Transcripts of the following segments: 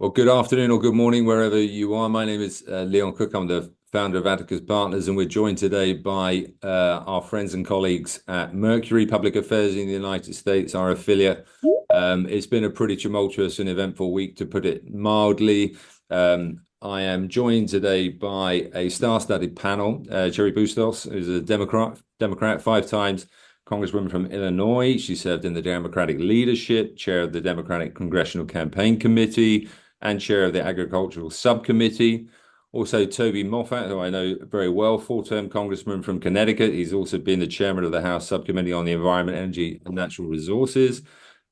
Well, good afternoon or good morning, wherever you are. My name is Leon Cook. I'm the founder of Atticus Partners, and we're joined today by our friends and colleagues at Mercury Public Affairs in the United States, our affiliate. It's been a pretty tumultuous and eventful week, to put it mildly. I am joined today by a star-studded panel. Cheri Bustos is a Democrat, 5 times Congresswoman from Illinois. She served in the Democratic leadership, chair of the Democratic Congressional Campaign Committee, and chair of the Agricultural Subcommittee. Also, Toby Moffat, who I know very well, 4-term congressman from Connecticut. He's also been the chairman of the House Subcommittee on the Environment, Energy, and Natural Resources.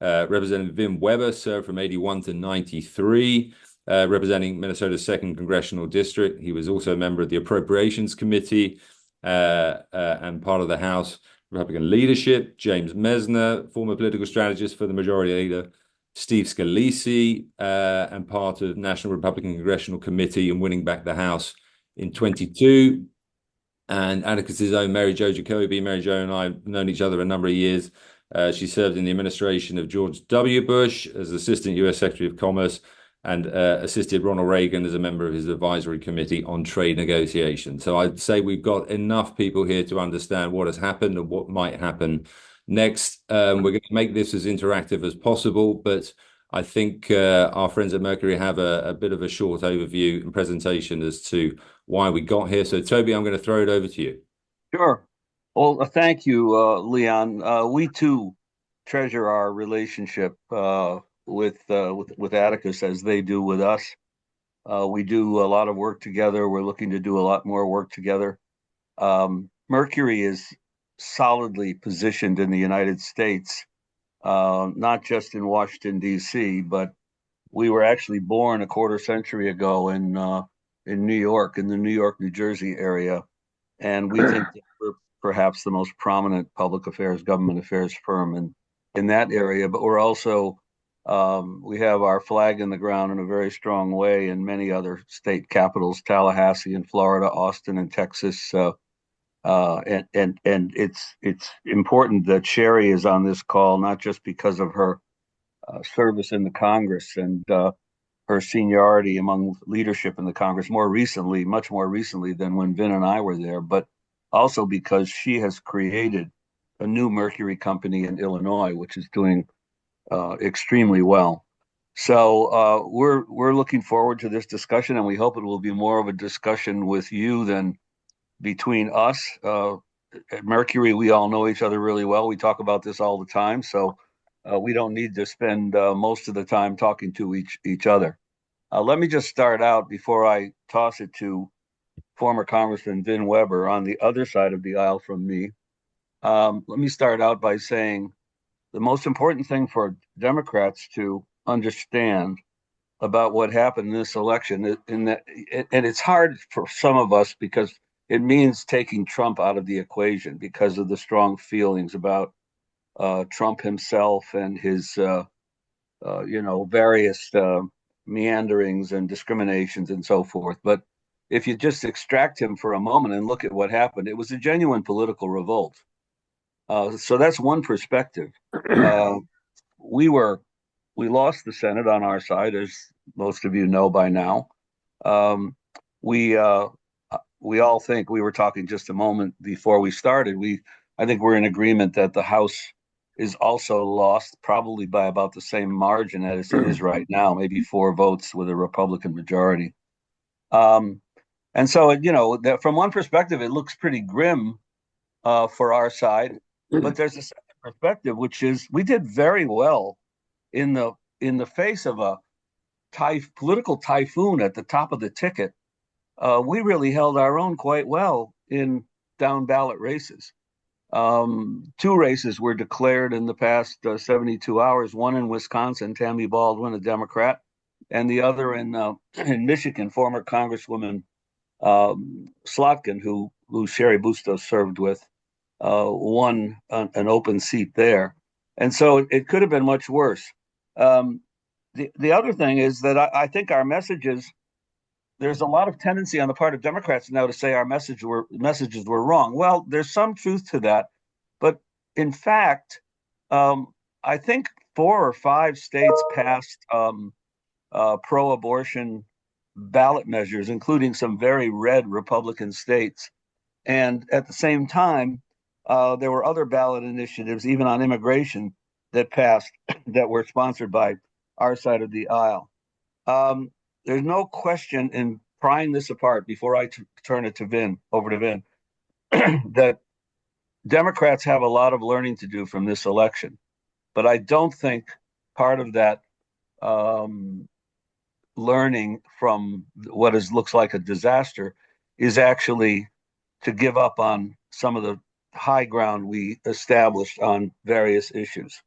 Representative Vin Weber served from 81 to 93, representing Minnesota's 2nd Congressional District. He was also a member of the Appropriations Committee and part of the House Republican leadership. James Mesner, former political strategist for the Majority Leader Steve Scalise, and part of National Republican Congressional Committee and winning back the House in 22. And Atticus's own Mary Jo Jacoby. Mary Jo and I have known each other a number of years. She served in the administration of George W. Bush as Assistant U.S. Secretary of Commerce and assisted Ronald Reagan as a member of his advisory committee on trade negotiations. So I'd say we've got enough people here to understand what has happened and what might happen next. We're going to make this as interactive as possible, but I think our friends at Mercury have a bit of a short overview and presentation as to why we got here. So Toby, I'm going to throw it over to you. Sure. Well, thank you, Leon. We too treasure our relationship with Atticus as they do with us. We do a lot of work together. We're looking to do a lot more work together. Mercury is solidly positioned in the United States, not just in Washington, D.C., but we were actually born a quarter century ago in New York, in the New York, New Jersey area. And we think that we're perhaps the most prominent public affairs, government affairs firm in that area. But we're also, we have our flag in the ground in a very strong way in many other state capitals, Tallahassee in Florida, Austin in Texas. And it's important that Cheri is on this call, not just because of her service in the Congress and her seniority among leadership in the Congress more recently, much more recently than when Vin and I were there, but also because she has created a new Mercury company in Illinois, which is doing extremely well. So we're looking forward to this discussion, and we hope it will be more of a discussion with you than between us. At Mercury, we all know each other really well. We talk about this all the time, so we don't need to spend most of the time talking to each other. Let me just start out before I toss it to former Congressman Vin Weber on the other side of the aisle from me. Let me start out by saying the most important thing for Democrats to understand about what happened in this election, and it's hard for some of us because it means taking Trump out of the equation because of the strong feelings about Trump himself and his, various meanderings and discriminations and so forth. But if you just extract him for a moment and look at what happened, it was a genuine political revolt. So that's one perspective. We lost the Senate on our side, as most of you know by now. We all think, we were talking just a moment before we started, I think we're in agreement that the House is also lost, probably by about the same margin as it is right now, maybe 4 votes with a Republican majority. And so, from one perspective, it looks pretty grim for our side, but there's a second perspective, which is we did very well in the face of a political typhoon at the top of the ticket. We really held our own quite well in down ballot races. 2 races were declared in the past 72 hours, one in Wisconsin, Tammy Baldwin, a Democrat, and the other in Michigan, former Congresswoman Slotkin, who Cheri Bustos served with, won an open seat there. And so it could have been much worse. The other thing is that I think our messages, there's a lot of tendency on the part of Democrats now to say our messages were wrong. Well, there's some truth to that, but in fact, I think 4 or 5 states passed pro-abortion ballot measures, including some very red Republican states. And at the same time, there were other ballot initiatives, even on immigration, that passed that were sponsored by our side of the aisle. There's no question in prying this apart before I turn it to Vin, over to Vin, that Democrats have a lot of learning to do from this election. But I don't think part of that learning from what looks like a disaster is actually to give up on some of the high ground we established on various issues.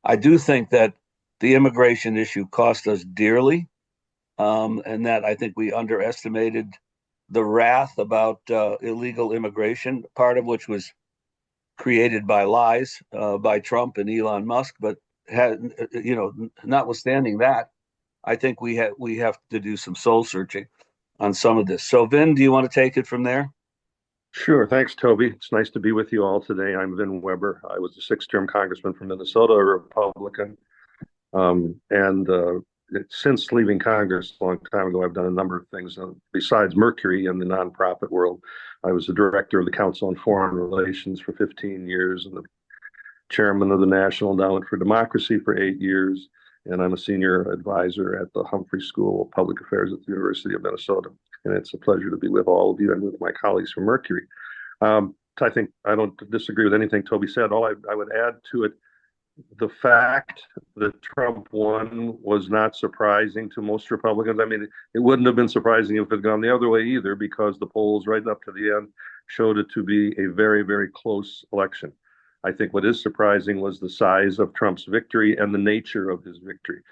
I do think that the immigration issue cost us dearly, and that I think we underestimated the wrath about illegal immigration, part of which was created by lies by Trump and Elon Musk. But notwithstanding that, I think we have to do some soul searching on some of this. So, Vin, do you want to take it from there? Sure. Thanks, Toby. It's nice to be with you all today. I'm Vin Weber. I was a six-term congressman from Minnesota, a Republican. And since leaving Congress a long time ago, I've done a number of things. Besides Mercury in the nonprofit world, I was the director of the Council on Foreign Relations for 15 years and the chairman of the National Endowment for Democracy for 8 years. And I'm a senior advisor at the Humphrey School of Public Affairs at the University of Minnesota. And it's a pleasure to be with all of you and with my colleagues from Mercury. I think I don't disagree with anything Toby said. All I would add to it, the fact that Trump won was not surprising to most Republicans. I mean, it wouldn't have been surprising if it had gone the other way either, because the polls right up to the end showed it to be a very, very close election. I think what is surprising was the size of Trump's victory and the nature of his victory.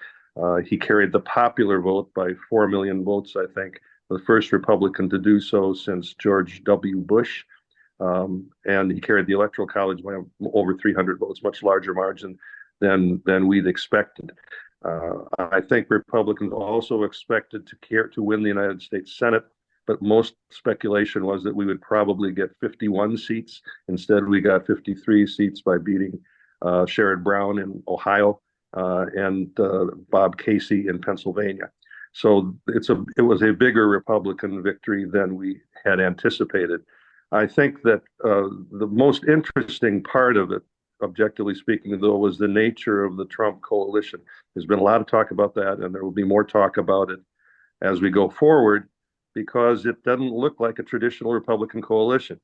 He carried the popular vote by 4 million votes, I think, the first Republican to do so since George W. Bush. And he carried the Electoral College by over 300 votes, much larger margin than we'd expected. I think Republicans also expected to win the United States Senate, but most speculation was that we would probably get 51 seats. Instead, we got 53 seats by beating Sherrod Brown in Ohio and Bob Casey in Pennsylvania. So it was a bigger Republican victory than we had anticipated. I think that the most interesting part of it, objectively speaking, though, was the nature of the Trump coalition. There's been a lot of talk about that, and there will be more talk about it as we go forward, because it doesn't look like a traditional Republican coalition.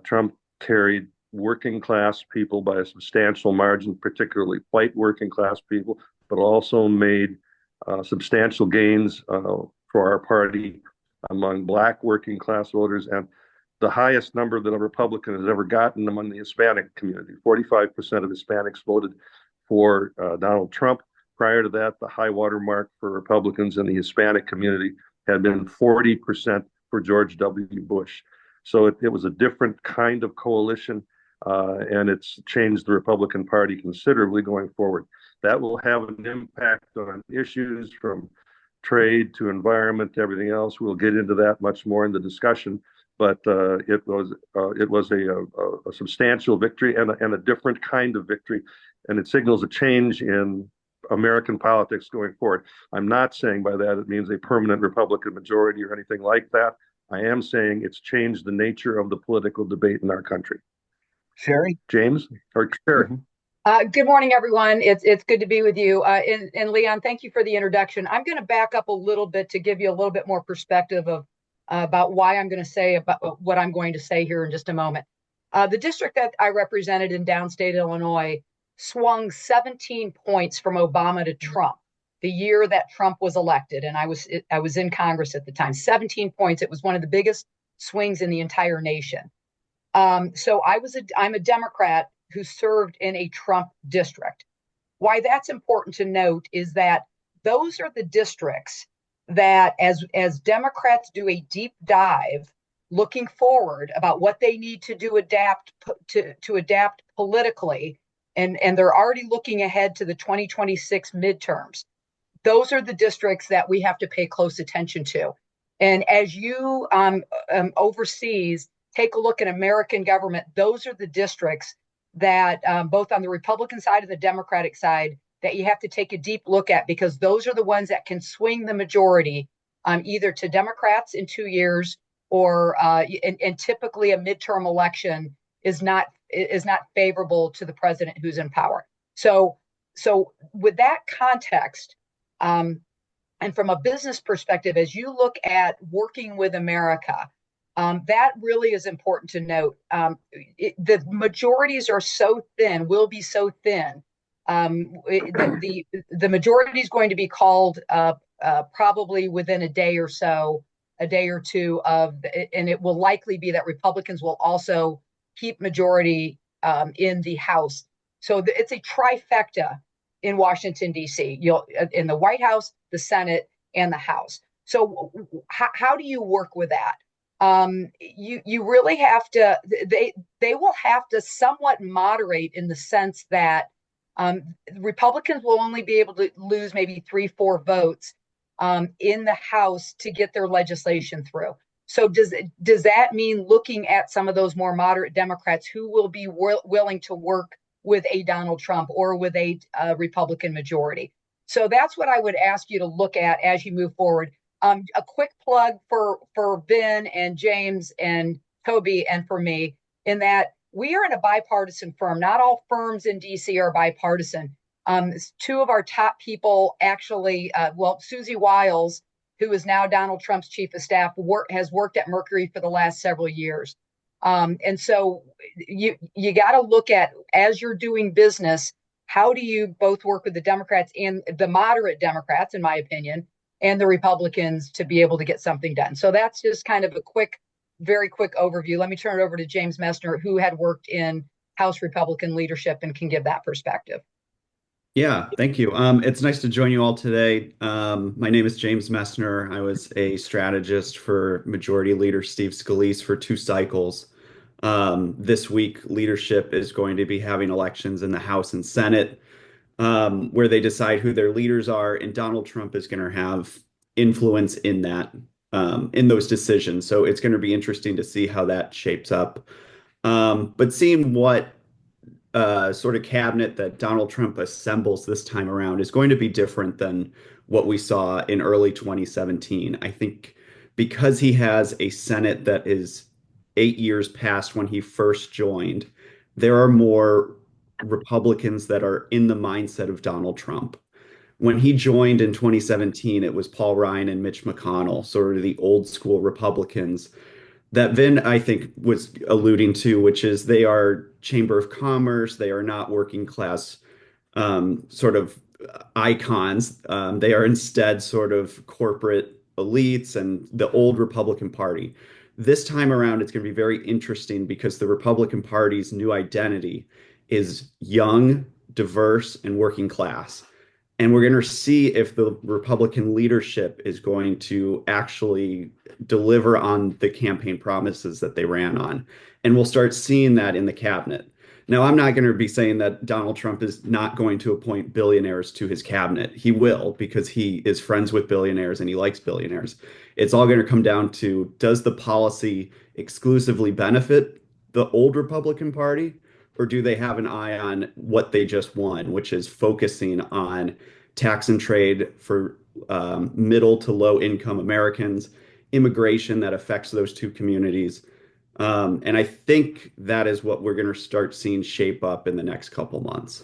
Trump carried working class people by a substantial margin, particularly white working class people, but also made substantial gains for our party among black working class voters, and the highest number that a Republican has ever gotten among the Hispanic community. 45% of Hispanics voted for Donald Trump. Prior to that, the high water mark for Republicans in the Hispanic community had been 40% for George W. Bush. So it was a different kind of coalition, and it's changed the Republican Party considerably going forward. That will have an impact on issues from trade to environment to everything else. We'll get into that much more in the discussion, but it was a substantial victory and a different kind of victory, and it signals a change in American politics going forward. I'm not saying by that it means a permanent Republican majority or anything like that. I am saying it's changed the nature of the political debate in our country. Sherry? James? Or Sherry? Good morning, everyone. It's good to be with you. And Leon, thank you for the introduction. I'm going to back up a little bit to give you a little bit more perspective of about why I'm going to say about what I'm going to say here in just a moment. The district that I represented in downstate Illinois swung 17 points from Obama to Trump the year that Trump was elected, and I was in Congress at the time. 17 points. It was one of the biggest swings in the entire nation. So I'm a Democrat who served in a Trump district. Why that's important to note is that those are the districts that, as Democrats do a deep dive looking forward about what they need to do to adapt politically, and they're already looking ahead to the 2026 midterms. Those are the districts that we have to pay close attention to. And as you overseas take a look at American government, those are the districts that both on the Republican side and the Democratic side that you have to take a deep look at, because those are the ones that can swing the majority, either to Democrats in 2 years, or and typically a midterm election is not favorable to the president who's in power. So with that context, and from a business perspective, as you look at working with America, that really is important to note. The majorities are so thin, will be so thin. The majority is going to be called probably within a day or so, a day or two and it will likely be that Republicans will also keep majority in the House. So it's a trifecta in Washington, D.C. You'll in the White House, the Senate, and the House. So how do you work with that? You really have to. They will have to somewhat moderate, in the sense that Republicans will only be able to lose maybe 3-4 votes in the House to get their legislation through. So does that mean looking at some of those more moderate Democrats who will be willing to work with a Donald Trump or with a Republican majority? So that's what I would ask you to look at as you move forward. A quick plug for Ben and James and Toby and for me, in that we are in a bipartisan firm. Not all firms in DC are bipartisan. Two of our top people actually, Susie Wiles, who is now Donald Trump's chief of staff, has worked at Mercury for the last several years. And so you got to look at, as you're doing business, how do you both work with the Democrats and the moderate Democrats, in my opinion, and the Republicans to be able to get something done. So that's just kind of a very quick overview. Let me turn it over to James Messner, who had worked in House Republican leadership and can give that perspective. Yeah, thank you. It's nice to join you all today. My name is James Messner. I was a strategist for Majority Leader Steve Scalise for 2 cycles. This week, leadership is going to be having elections in the House and Senate, where they decide who their leaders are, and Donald Trump is going to have influence in that, in those decisions. So it's going to be interesting to see how that shapes up. But seeing what sort of cabinet that Donald Trump assembles this time around is going to be different than what we saw in early 2017. I think because he has a Senate that is 8 years past when he first joined, there are more Republicans that are in the mindset of Donald Trump. When he joined in 2017, it was Paul Ryan and Mitch McConnell, sort of the old school Republicans that Vin, I think, was alluding to, which is they are Chamber of Commerce. They are not working class sort of icons. They are instead sort of corporate elites and the old Republican Party. This time around, it's going to be very interesting because the Republican Party's new identity is young, diverse, and working class. And we're going to see if the Republican leadership is going to actually deliver on the campaign promises that they ran on. And we'll start seeing that in the cabinet. Now, I'm not going to be saying that Donald Trump is not going to appoint billionaires to his cabinet. He will, because he is friends with billionaires and he likes billionaires. It's all going to come down to, does the policy exclusively benefit the old Republican Party? Or do they have an eye on what they just won, which is focusing on tax and trade for middle to low income Americans, immigration that affects those two communities. And I think that is what we're going to start seeing shape up in the next couple months.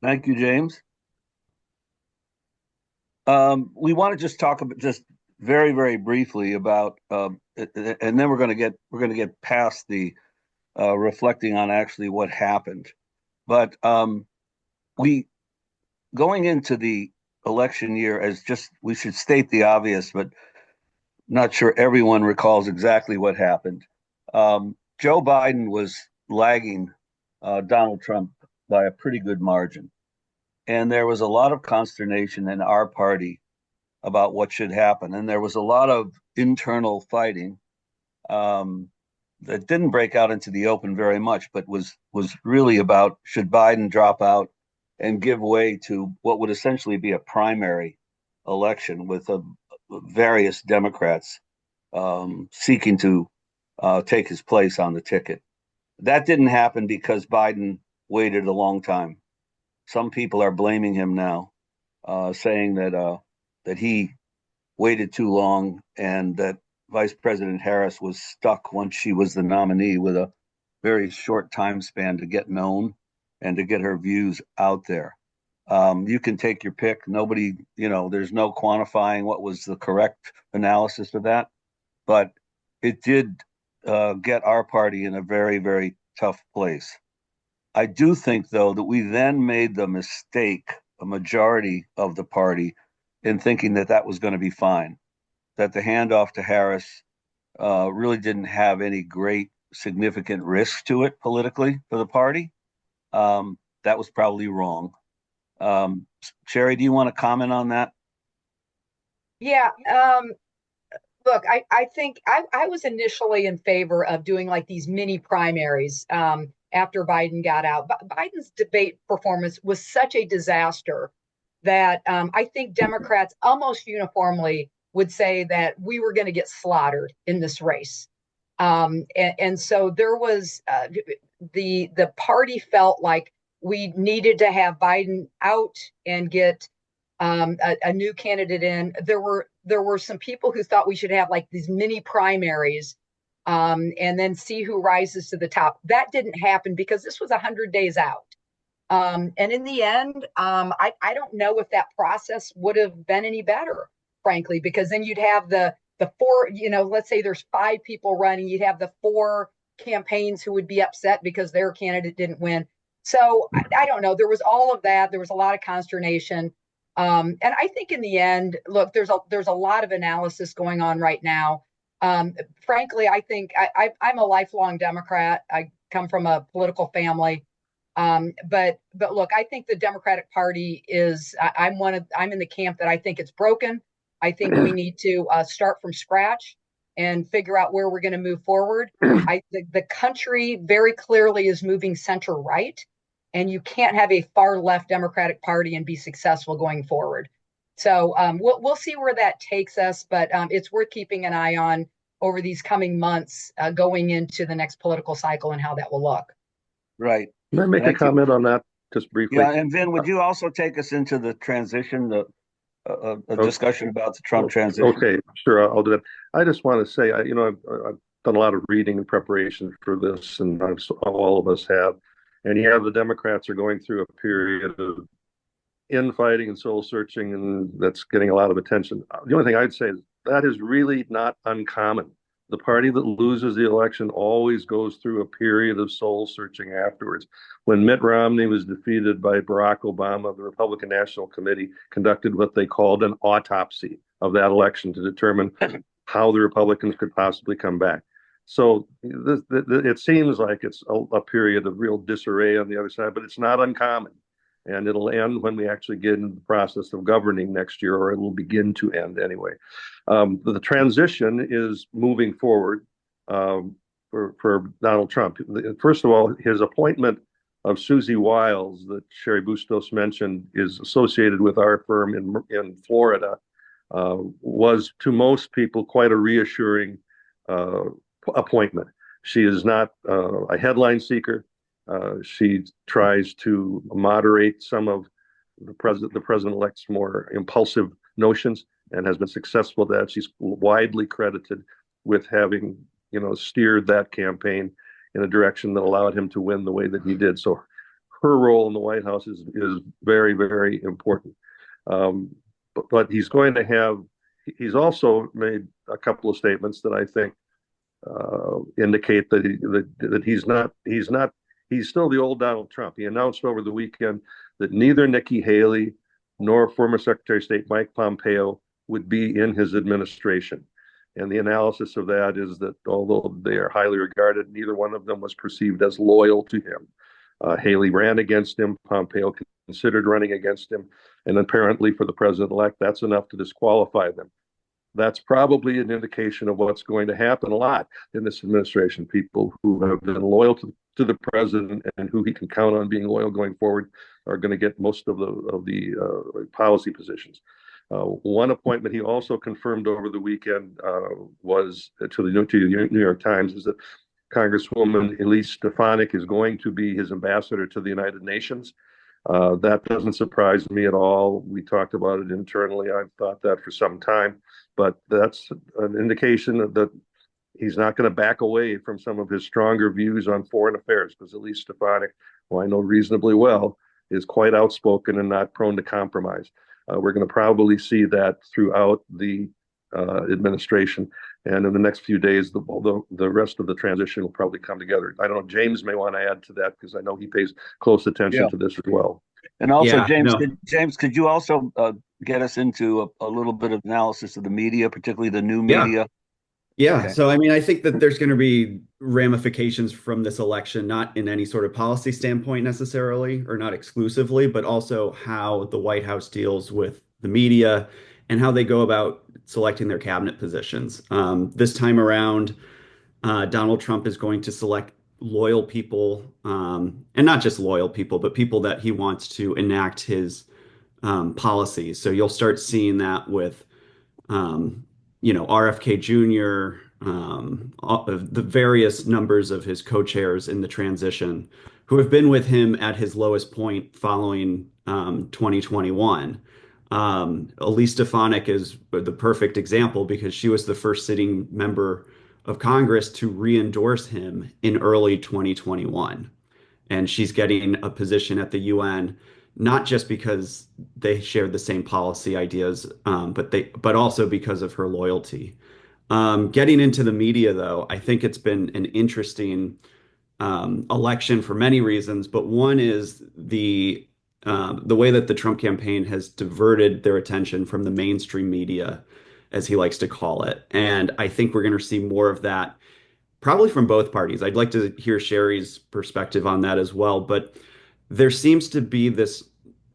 Thank you, James. We want to just talk about just very, very briefly about, and then we're going to get past the reflecting on actually what happened. But we going into the election year, as just we should state the obvious, but not sure everyone recalls exactly what happened. Joe Biden was lagging Donald Trump by a pretty good margin. And there was a lot of consternation in our party about what should happen. And there was a lot of internal fighting that didn't break out into the open very much, but was really about, should Biden drop out and give way to what would essentially be a primary election with various Democrats seeking to take his place on the ticket. That didn't happen because Biden waited a long time. some people are blaming him now, saying that he waited too long and that Vice President Harris was stuck once she was the nominee with a very short time span to get known and to get her views out there. You can take your pick. Nobody, there's no quantifying what was the correct analysis of that, but it did get our party in a very, very tough place. I do think, though, that we then made the mistake, a majority of the party, in thinking that that was going to be fine, that the handoff to Harris really didn't have any great significant risk to it politically for the party. That was probably wrong. Sherry, do you want to comment on that? Yeah. Look, I think I was initially in favor of doing like these mini primaries after Biden got out. Biden's debate performance was such a disaster that I think Democrats almost uniformly would say that we were going to get slaughtered in this race. And so there was the party felt like we needed to have Biden out and get a new candidate in. There were some people who thought we should have like these mini primaries and then see who rises to the top. That didn't happen because this was 100 days out. And in the end, I don't know if that process would have been any better, frankly, because then you'd have the four, let's say there's 5 people running, you'd have the 4 campaigns who would be upset because their candidate didn't win. So I don't know. There was all of that. There was a lot of consternation. And I think in the end, look, there's a lot of analysis going on right now. Frankly, I think I'm a lifelong Democrat. I come from a political family. But look, I think the Democratic Party I'm in the camp that I think it's broken. I think we need to start from scratch and figure out where we're going to move forward. The country very clearly is moving center right, and you can't have a far left Democratic Party and be successful going forward. So we'll see where that takes us, but it's worth keeping an eye on over these coming months going into the next political cycle and how that will look. Right. Can I make a comment on that just briefly? Yeah, and Vin, would you also take us into the transition, a discussion about the Trump transition? Okay, sure, I'll do that. I just want to say, I've done a lot of reading in preparation for this, and all of us have. And the Democrats are going through a period of infighting and soul searching, and that's getting a lot of attention. The only thing I'd say is that is really not uncommon. The party that loses the election always goes through a period of soul searching afterwards. When Mitt Romney was defeated by Barack Obama, the Republican National Committee conducted what they called an autopsy of that election to determine how the Republicans could possibly come back. So it seems like it's a period of real disarray on the other side, but it's not uncommon. And it'll end when we actually get into the process of governing next year, or it will begin to end anyway. The transition is moving forward for Donald Trump. First of all, his appointment of Susie Wiles that Sherry Bustos mentioned is associated with our firm in Florida, was to most people quite a reassuring appointment. She is not a headline seeker. She tries to moderate some of the president-elect's more impulsive notions and has been successful at that. She's widely credited with having, steered that campaign in a direction that allowed him to win the way that he did. So her role in the White House is very, very important. But he's also made a couple of statements that I think indicate that he's still the old Donald Trump. He announced over the weekend that neither Nikki Haley nor former Secretary of State Mike Pompeo would be in his administration. And the analysis of that is that although they are highly regarded, neither one of them was perceived as loyal to him. Haley ran against him. Pompeo considered running against him. And apparently for the president-elect, that's enough to disqualify them. That's probably an indication of what's going to happen a lot in this administration. People who have been loyal to the president and who he can count on being loyal going forward are going to get most of the policy positions. One appointment he also confirmed over the weekend was to the New York Times is that Congresswoman Elise Stefanik is going to be his ambassador to the United Nations. That doesn't surprise me at all. We talked about it internally. I've thought that for some time, but that's an indication that he's not going to back away from some of his stronger views on foreign affairs, because at least Stefanik, who I know reasonably well, is quite outspoken and not prone to compromise. We're going to probably see that throughout the administration. And in the next few days, the rest of the transition will probably come together. I don't know, James may want to add to that, because I know he pays close attention to this as well. And also, Yeah, James, no. James, could you also get us into a little bit of analysis of the media, particularly the new Yeah. media? Yeah. Okay. So, I mean, I think that there's going to be ramifications from this election, not in any sort of policy standpoint necessarily, or not exclusively, but also how the White House deals with the media and how they go about selecting their cabinet positions. This time around, Donald Trump is going to select loyal people, and not just loyal people, but people that he wants to enact his policies. So you'll start seeing that with um, RFK Jr., the various numbers of his co-chairs in the transition who have been with him at his lowest point following 2021. Elise Stefanik is the perfect example, because she was the first sitting member of Congress to re-endorse him in early 2021. And she's getting a position at the UN, not just because they shared the same policy ideas, but also because of her loyalty. Getting into the media, though, I think it's been an interesting election for many reasons, but one is the way that the Trump campaign has diverted their attention from the mainstream media, as he likes to call it. And I think we're going to see more of that, probably from both parties. I'd like to hear Sherry's perspective on that as well. But there seems to be this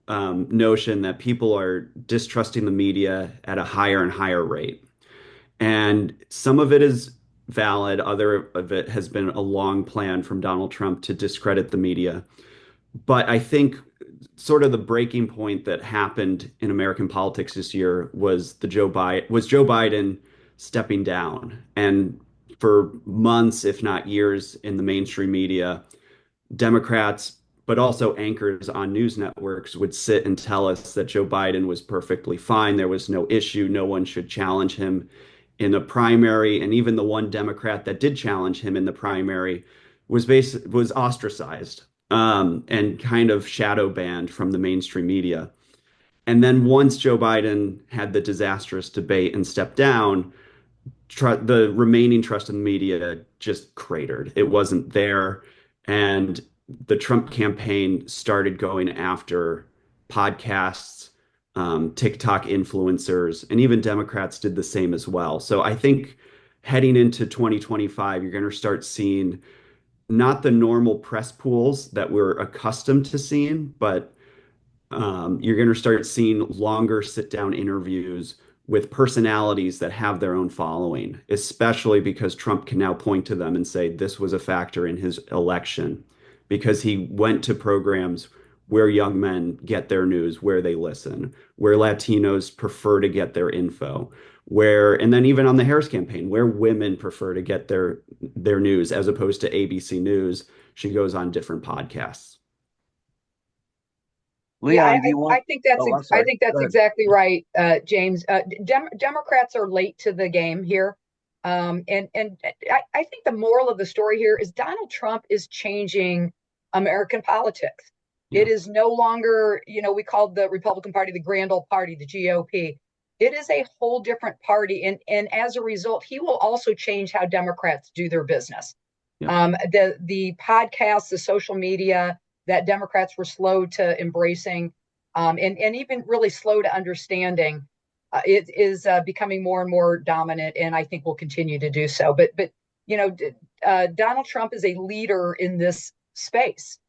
notion that people are distrusting the media at a higher and higher rate. And some of it is valid, other of it has been a long plan from Donald Trump to discredit the media. But I think sort of the breaking point that happened in American politics this year was Joe Biden stepping down. And for months, if not years, in the mainstream media, Democrats, but also anchors on news networks, would sit and tell us that Joe Biden was perfectly fine. There was no issue. No one should challenge him in the primary. And even the one Democrat that did challenge him in the primary was ostracized, and kind of shadow banned from the mainstream media. And then once Joe Biden had the disastrous debate and stepped down, the remaining trust in the media just cratered. It wasn't there. And the Trump campaign started going after podcasts, TikTok influencers, and even Democrats did the same as well. So I think heading into 2025, you're going to start seeing not the normal press pools that we're accustomed to seeing, but you're going to start seeing longer sit-down interviews with personalities that have their own following, especially because Trump can now point to them and say this was a factor in his election, because he went to programs where young men get their news, where they listen, where Latinos prefer to get their info, and then even on the Harris campaign, where women prefer to get their news as opposed to ABC News. She goes on different podcasts. Leon, I think that's I think that's exactly right, James. Democrats are late to the game here, and I think the moral of the story here is Donald Trump is changing American politics. Yeah. It is no longer, we called the Republican Party the Grand Old Party, the GOP. It is a whole different party, and as a result, he will also change how Democrats do their business. Yeah. The podcasts, the social media that Democrats were slow to embracing, and even really slow to understanding, it is becoming more and more dominant, and I think will continue to do so. But Donald Trump is a leader in this space.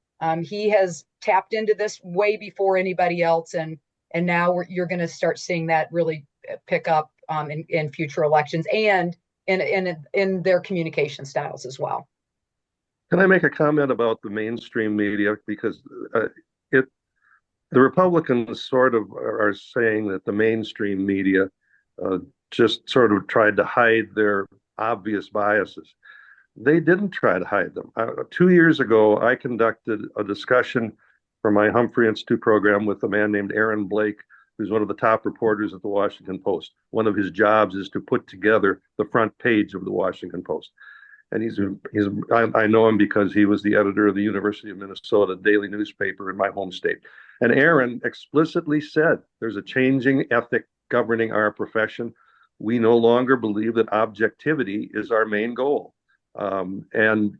He has tapped into this way before anybody else, and now you're going to start seeing that really pick up in future elections and in their communication styles as well. Can I make a comment about the mainstream media? Because the Republicans sort of are saying that the mainstream media just sort of tried to hide their obvious biases. They didn't try to hide them. 2 years ago, I conducted a discussion for my Humphrey Institute program with a man named Aaron Blake, who's one of the top reporters at the Washington Post. One of his jobs is to put together the front page of the Washington Post. And I know him because he was the editor of the University of Minnesota daily newspaper in my home state. And Aaron explicitly said there's a changing ethic governing our profession. We no longer believe that objectivity is our main goal. And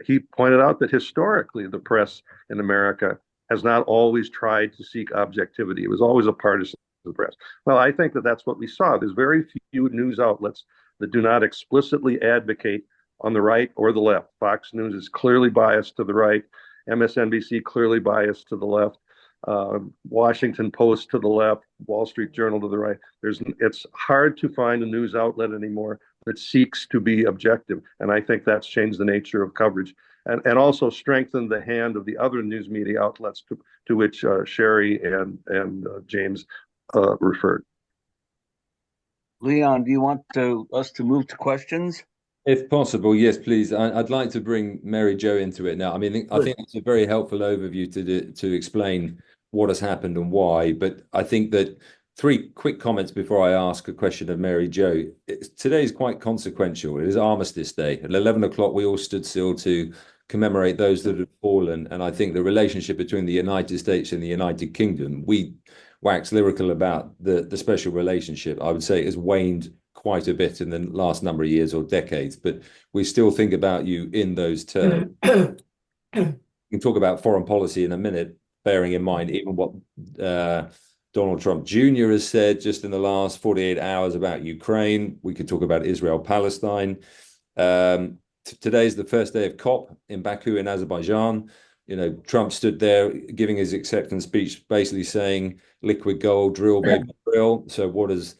he pointed out that historically the press in America has not always tried to seek objectivity. It was always a partisan press. Well, I think that that's what we saw. There's very few news outlets that do not explicitly advocate on the right or the left. Fox News is clearly biased to the right. MSNBC clearly biased to the left. Washington Post to the left. Wall Street Journal to the right. It's hard to find a news outlet anymore that seeks to be objective. And I think that's changed the nature of coverage and also strengthened the hand of the other news media outlets to which Sherry and James referred. Leon, do you want us to move to questions? If possible, yes, please. I'd like to bring Mary Jo into it now. I mean, I think it's a very helpful overview to explain what has happened and why. But I think that 3 quick comments before I ask a question of Mary Jo. Today is quite consequential. It is Armistice Day. At 11 o'clock, we all stood still to commemorate those that had fallen. And I think the relationship between the United States and the United Kingdom, we wax lyrical about the special relationship. I would say it has waned quite a bit in the last number of years or decades, but we still think about you in those terms. We can talk about foreign policy in a minute, bearing in mind even what Donald Trump Jr. has said just in the last 48 hours about Ukraine. We could talk about Israel, Palestine. Today is the first day of COP in Baku in Azerbaijan. You know, Trump stood there giving his acceptance speech, basically saying liquid gold, drill, baby, drill. So what is,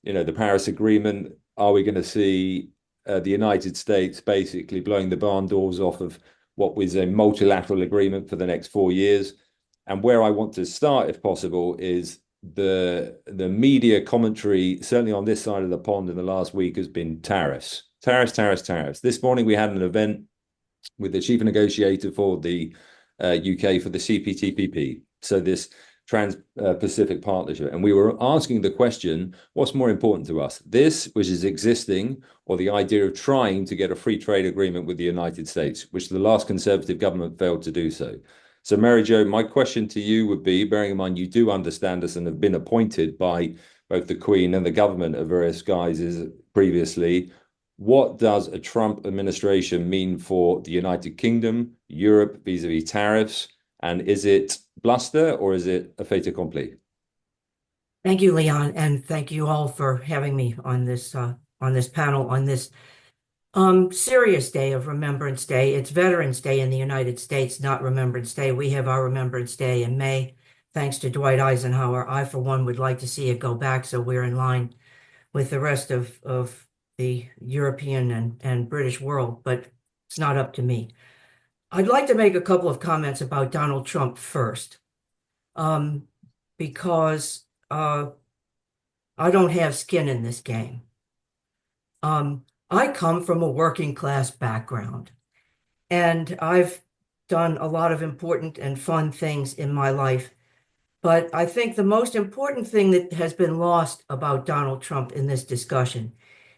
you know, the Paris Agreement? Are we going to see the United States basically blowing the barn doors off of what was a multilateral agreement for the next 4 years? And where I want to start, if possible, is the media commentary, certainly on this side of the pond in the last week, has been tariffs. Tariffs. This morning we had an event with the chief negotiator for the UK for the CPTPP, so this Trans-Pacific Partnership. And we were asking the question, what's more important to us, this, which is existing, or the idea of trying to get a free trade agreement with the United States, which the last Conservative government failed to do so. So, Mary Jo, my question to you would be, bearing in mind you do understand us and have been appointed by both the Queen and the government of various guises previously, what does a Trump administration mean for the United Kingdom, Europe, vis-a-vis tariffs? And is it bluster or is it a fait accompli? Thank you, Leon, and thank you all for having me on this panel on this serious day of Remembrance Day. It's Veterans Day in the United States, not Remembrance Day. We have our Remembrance Day in May, thanks to Dwight Eisenhower. I, for one, would like to see it go back so we're in line with the rest of the European and British world, but it's not up to me. I'd like to make a couple of comments about Donald Trump first, because I don't have skin in this game. I come from a working class background, and I've done a lot of important and fun things in my life. But I think the most important thing that has been lost about Donald Trump in this discussion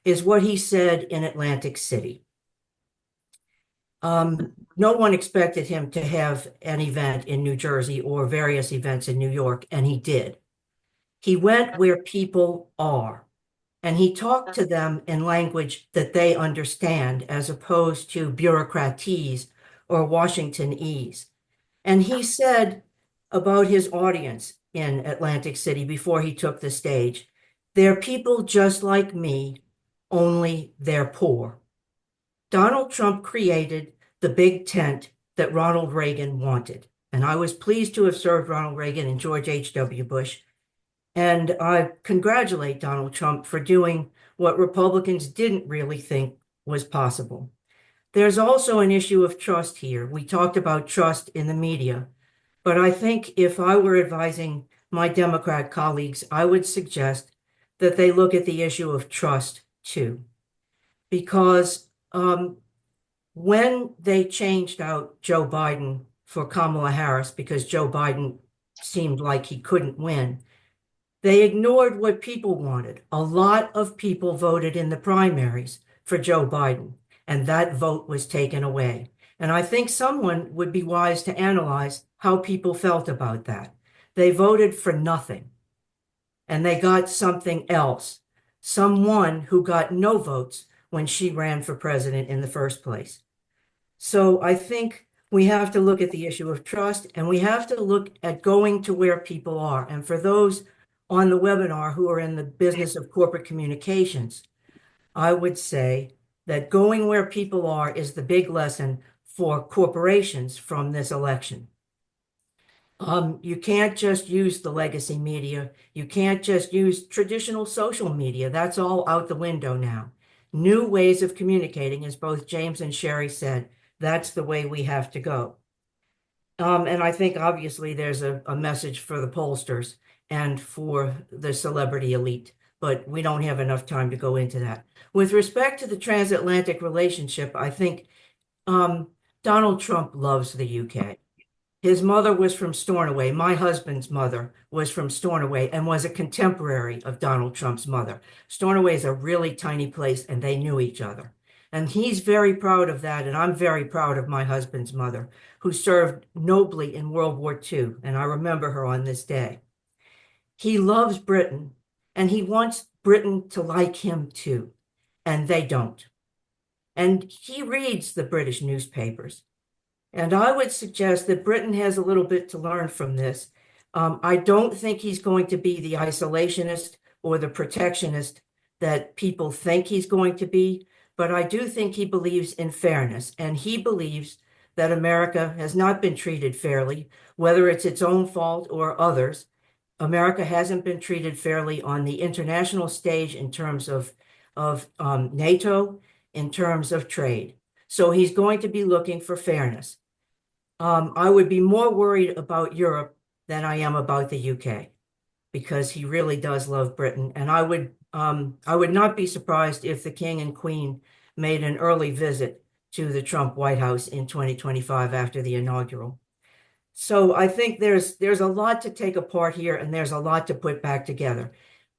is what he said in Atlantic City. No one expected him to have an event in New Jersey or various events in New York, and he did. He went where people are, and he talked to them in language that they understand, as opposed to bureaucratese or Washingtonese. And he said about his audience in Atlantic City before he took the stage, they're people just like me, only they're poor. Donald Trump created the big tent that Ronald Reagan wanted. And I was pleased to have served Ronald Reagan and George H.W. Bush. And I congratulate Donald Trump for doing what Republicans didn't really think was possible. There's also an issue of trust here. We talked about trust in the media, but I think if I were advising my Democrat colleagues, I would suggest that they look at the issue of trust too. Because when they changed out Joe Biden for Kamala Harris because Joe Biden seemed like he couldn't win. They ignored what people wanted. A lot of people voted in the primaries for Joe Biden, and that vote was taken away. And I think someone would be wise to analyze how people felt about that. They voted for nothing, and they got something else, someone who got no votes when she ran for president in the first place. So I think we have to look at the issue of trust, and we have to look at going to where people are. And for those on the webinar who are in the business of corporate communications, I would say that going where people are is the big lesson for corporations from this election. You can't just use the legacy media. You can't just use traditional social media. That's all out the window now. New ways of communicating, as both James and Sherry said, that's the way we have to go. And I think obviously there's a message for the pollsters and for the celebrity elite, but we don't have enough time to go into that. With respect to the transatlantic relationship, I think Donald Trump loves the UK. His mother was from Stornoway. My husband's mother was from Stornoway and was a contemporary of Donald Trump's mother. Stornoway is a really tiny place, and they knew each other. And he's very proud of that, and I'm very proud of my husband's mother, who served nobly in World War II, and I remember her on this day. He loves Britain, and he wants Britain to like him too, and they don't. And he reads the British newspapers. And I would suggest that Britain has a little bit to learn from this. I don't think he's going to be the isolationist or the protectionist that people think he's going to be, but I do think he believes in fairness, and he believes that America has not been treated fairly, whether it's its own fault or others. America hasn't been treated fairly on the international stage in terms of NATO, in terms of trade. So he's going to be looking for fairness. I would be more worried about Europe than I am about the UK, because he really does love Britain. And I would not be surprised if the King and Queen made an early visit to the Trump White House in 2025 after the inaugural. So I think there's a lot to take apart here, and there's a lot to put back together.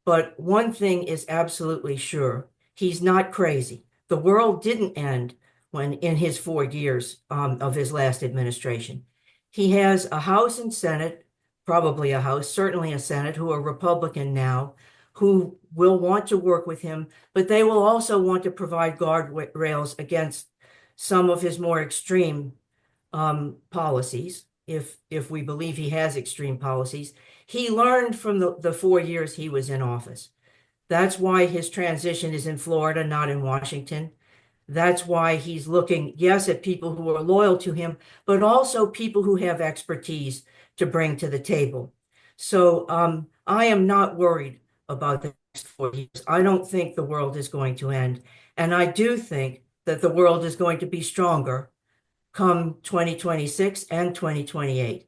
But one thing is absolutely sure: he's not crazy. The world didn't end when in his 4 years of his last administration. He has a House and Senate, probably a House, certainly a Senate, who are Republican now, who will want to work with him, but they will also want to provide guardrails against some of his more extreme policies, if we believe he has extreme policies. He learned from the 4 years he was in office. That's why his transition is in Florida, not in Washington. That's why he's looking, yes, at people who are loyal to him, but also people who have expertise to bring to the table. So I am not worried about the next 4 years. I don't think the world is going to end. And I do think that the world is going to be stronger come 2026 and 2028.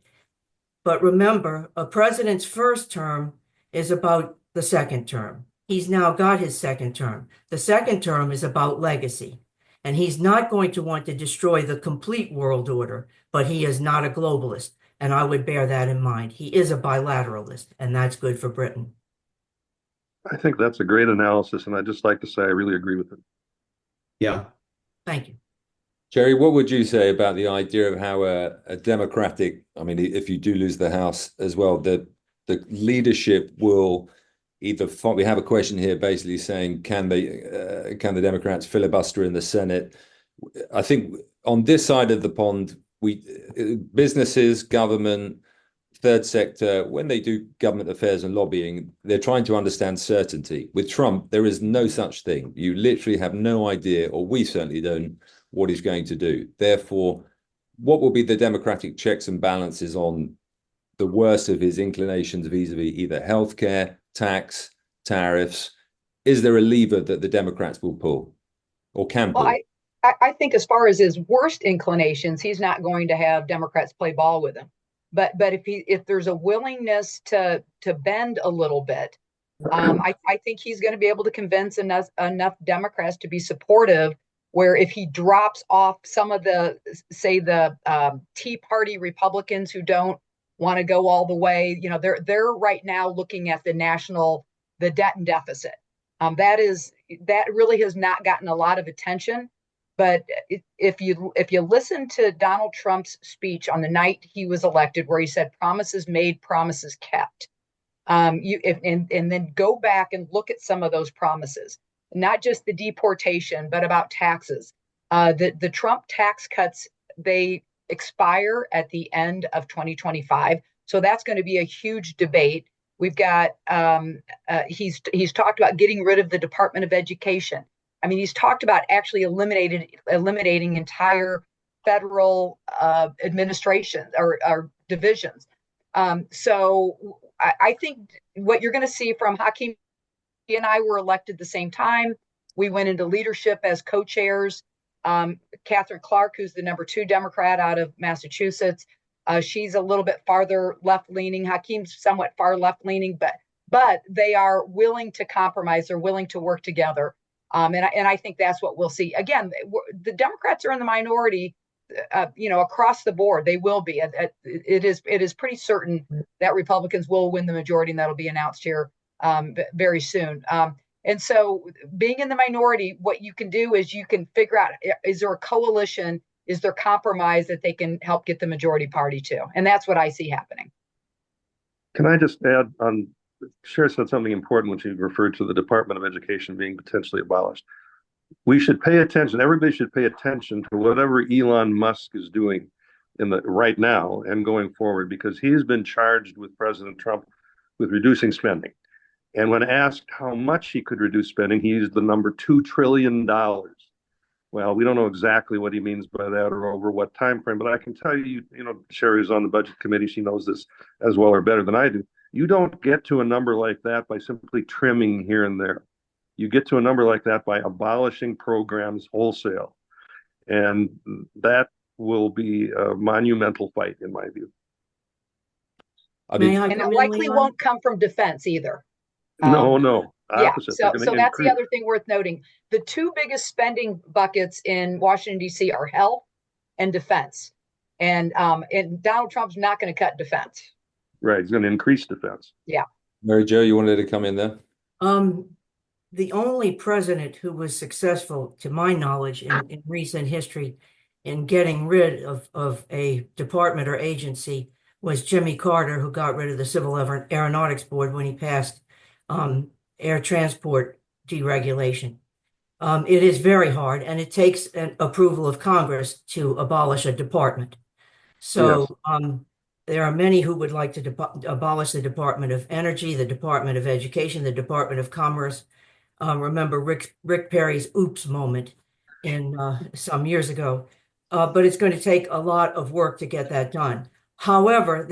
But remember, a president's first term is about the second term. He's now got his second term. The second term is about legacy. And he's not going to want to destroy the complete world order, but he is not a globalist. And I would bear that in mind. He is a bilateralist, and that's good for Britain. I think that's a great analysis, and I'd just like to say I really agree with it. Yeah. Thank you. Jerry, what would you say about the idea of how a democratic, I mean, if you do lose the House as well, the leadership will either, we have a question here basically saying, can the Democrats filibuster in the Senate? I think on this side of the pond, businesses, government, third sector, when they do government affairs and lobbying, they're trying to understand certainty. With Trump, there is no such thing. You literally have no idea, or we certainly don't, what he's going to do. Therefore, what will be the democratic checks and balances on the worst of his inclinations vis-a-vis either healthcare, tax, tariffs? Is there a lever that the Democrats will pull or can pull? Well, I think as far as his worst inclinations, he's not going to have Democrats play ball with him. But if there's a willingness to bend a little bit, I think he's going to be able to convince enough Democrats to be supportive where if he drops off some of the, say, the Tea Party Republicans who don't want to go all the way, they're right now looking at the debt and deficit. That really has not gotten a lot of attention. But if you listen to Donald Trump's speech on the night he was elected, where he said promises made, promises kept, and then go back and look at some of those promises, not just the deportation, but about taxes. The Trump tax cuts, they expire at the end of 2025. So that's going to be a huge debate. We've got, he's talked about getting rid of the Department of Education. I mean, he's talked about actually eliminating entire federal administration or divisions. So I think what you're going to see from Hakeem, he and I were elected the same time. We went into leadership as co-chairs. Catherine Clark, who's the #2 Democrat out of Massachusetts, she's a little bit farther left-leaning. Hakeem's somewhat far left-leaning, but they are willing to compromise. They're willing to work together. And I think that's what we'll see. Again, the Democrats are in the minority, across the board. They will be. It is pretty certain that Republicans will win the majority, and that'll be announced here very soon. And so being in the minority, what you can do is you can figure out, is there a coalition? Is there compromise that they can help get the majority party to? And that's what I see happening. Can I just add on? Cher said something important when she referred to the Department of Education being potentially abolished. We should pay attention. Everybody should pay attention to whatever Elon Musk is doing right now and going forward, because he's been charged with President Trump with reducing spending. And when asked how much he could reduce spending, he used the number $2 trillion. Well, we don't know exactly what he means by that or over what time frame, but I can tell you, Sherry's on the budget committee. She knows this as well or better than I do. You don't get to a number like that by simply trimming here and there. You get to a number like that by abolishing programs wholesale. And that will be a monumental fight, in my view. And it likely won't come from defense either. No. Opposite. Yeah, so that's the other thing worth noting. The two biggest spending buckets in Washington, D.C. are health and defense. And Donald Trump's not going to cut defense. Right. He's going to increase defense. Yeah. Mary Jo, you wanted to come in there? The only president who was successful, to my knowledge, in recent history in getting rid of a department or agency was Jimmy Carter, who got rid of the Civil Aeronautics Board when he passed air transport deregulation. It is very hard, and it takes an approval of Congress to abolish a department. So yes. There are many who would like to abolish the Department of Energy, the Department of Education, the Department of Commerce. Remember Rick Perry's oops moment in some years ago. But it's going to take a lot of work to get that done. However,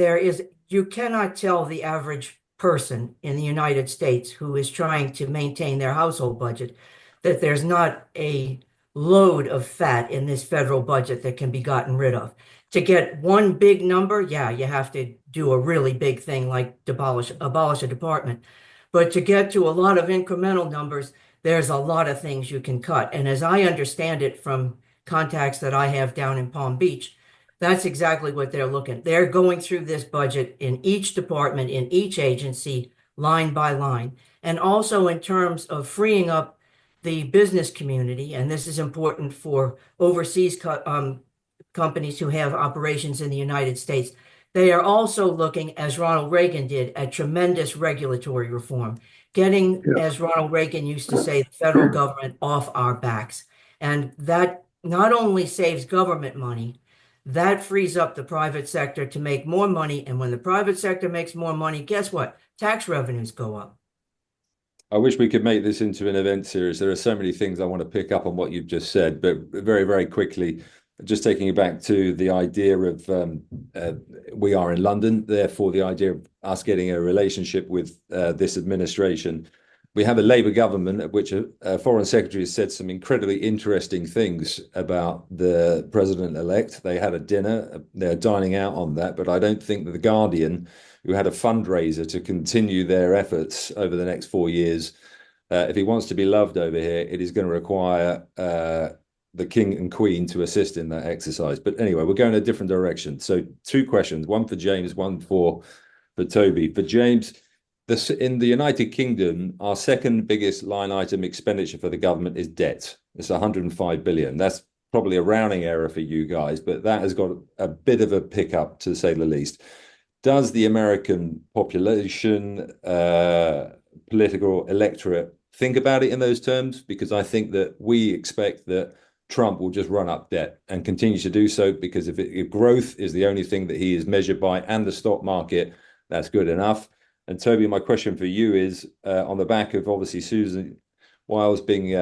you cannot tell the average person in the United States who is trying to maintain their household budget that there's not a load of fat in this federal budget that can be gotten rid of. To get one big number, yeah, you have to do a really big thing like abolish a department. But to get to a lot of incremental numbers, there's a lot of things you can cut. And as I understand it from contacts that I have down in Palm Beach, that's exactly what they're looking. They're going through this budget in each department, in each agency, line by line. And also in terms of freeing up the business community, and this is important for overseas companies who have operations in the United States. They are also looking, as Ronald Reagan did, at tremendous regulatory reform, getting, as Ronald Reagan used to say, the federal government off our backs. And that not only saves government money, that frees up the private sector to make more money. And when the private sector makes more money, guess what? Tax revenues go up. I wish we could make this into an event series. There are so many things I want to pick up on what you've just said, but very, very quickly, just taking you back to the idea of we are in London, therefore the idea of us getting a relationship with this administration. We have a Labour government at which a foreign secretary has said some incredibly interesting things about the president-elect. They had a dinner, they're dining out on that, but I don't think that The Guardian, who had a fundraiser to continue their efforts over the next 4 years, if he wants to be loved over here, it is going to require the king and queen to assist in that exercise. But anyway, we're going a different direction. So two questions, one for James, one for Toby. For James, in the United Kingdom, our second biggest line item expenditure for the government is debt. It's 105 billion. That's probably a rounding error for you guys, but that has got a bit of a pickup, to say the least. Does the American population, political electorate think about it in those terms? Because I think that we expect that Trump will just run up debt and continue to do so, because if growth is the only thing that he is measured by and the stock market, that's good enough. And Toby, my question for you is, on the back of obviously Susan Wiles being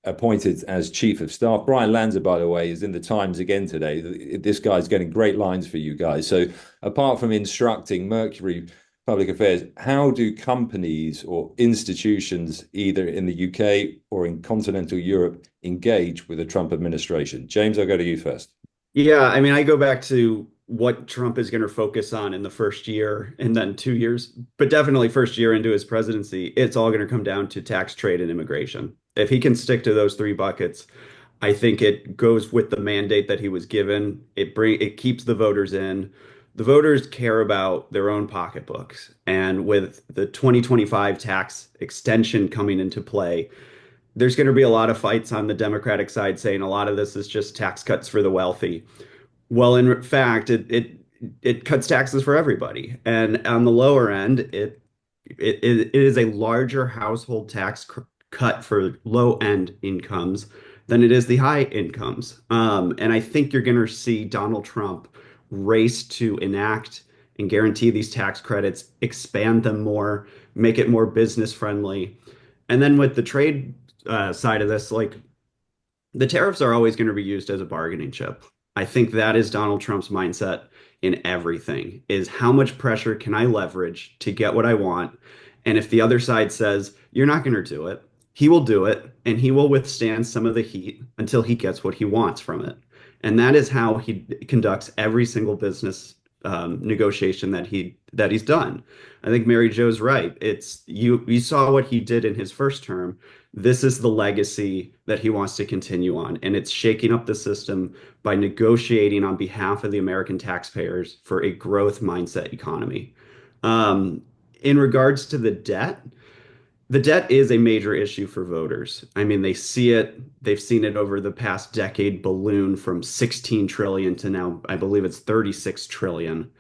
appointed as chief of staff. Brian Lanza, by the way, is in the Times again today. This guy's getting great lines for you guys. So apart from instructing Mercury Public Affairs, how do companies or institutions, either in the UK or in continental Europe, engage with the Trump administration? James, I'll go to you first. Yeah, I mean, I go back to what Trump is going to focus on in the first year and then 2 years, but definitely first year into his presidency, it's all going to come down to tax, trade, and immigration. If he can stick to those three buckets, I think it goes with the mandate that he was given. It keeps the voters in. The voters care about their own pocketbooks. And with the 2025 tax extension coming into play, there's going to be a lot of fights on the Democratic side saying a lot of this is just tax cuts for the wealthy. Well, in fact, it cuts taxes for everybody. And on the lower end, it is a larger household tax cut for low end incomes than it is the high incomes. And I think you're going to see Donald Trump race to enact and guarantee these tax credits, expand them more, make it more business friendly. And then with the trade side of this, like the tariffs are always going to be used as a bargaining chip. I think that is Donald Trump's mindset in everything, is how much pressure can I leverage to get what I want? And if the other side says, you're not going to do it, he will do it, and he will withstand some of the heat until he gets what he wants from it. And that is how he conducts every single business negotiation that he's done. I think Mary Jo's right. It's you saw what he did in his first term. This is the legacy that he wants to continue on, and it's shaking up the system by negotiating on behalf of the American taxpayers for a growth mindset economy. In regards to the debt is a major issue for voters. I mean, they see it, they've seen it over the past decade balloon from 16 trillion to now, I believe it's 36 trillion.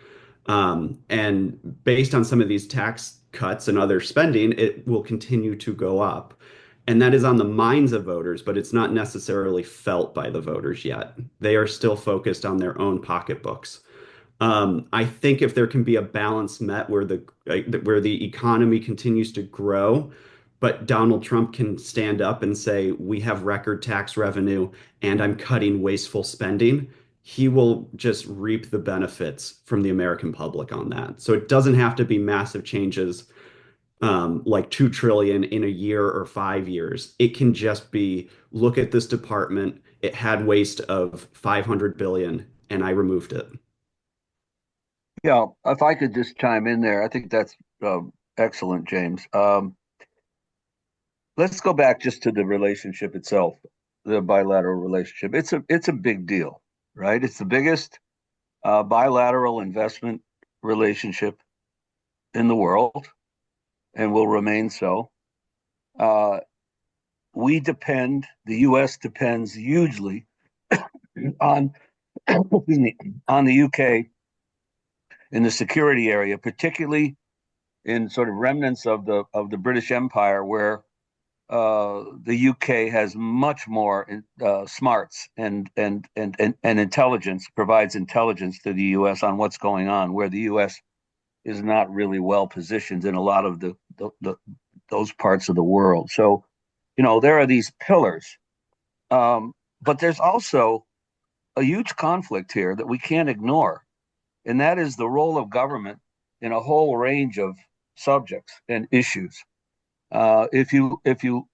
And based on some of these tax cuts and other spending, it will continue to go up. And that is on the minds of voters, but it's not necessarily felt by the voters yet. They are still focused on their own pocketbooks. I think if there can be a balance met where the economy continues to grow, but Donald Trump can stand up and say, we have record tax revenue and I'm cutting wasteful spending, he will just reap the benefits from the American public on that. So it doesn't have to be massive changes like 2 trillion in a year or 5 years. It can just be, look at this department. It had waste of 500 billion and I removed it. Yeah, if I could just chime in there, I think that's excellent, James. Let's go back just to the relationship itself, the bilateral relationship. It's a big deal, right? It's the biggest bilateral investment relationship in the world and will remain so. The U.S. depends hugely on the UK in the security area, particularly in sort of remnants of the British Empire, where the UK has much more smarts and intelligence, provides intelligence to the US on what's going on, where the US is not really well positioned in a lot of those parts of the world. So, there are these pillars, but there's also a huge conflict here that we can't ignore. And that is the role of government in a whole range of subjects and issues. If you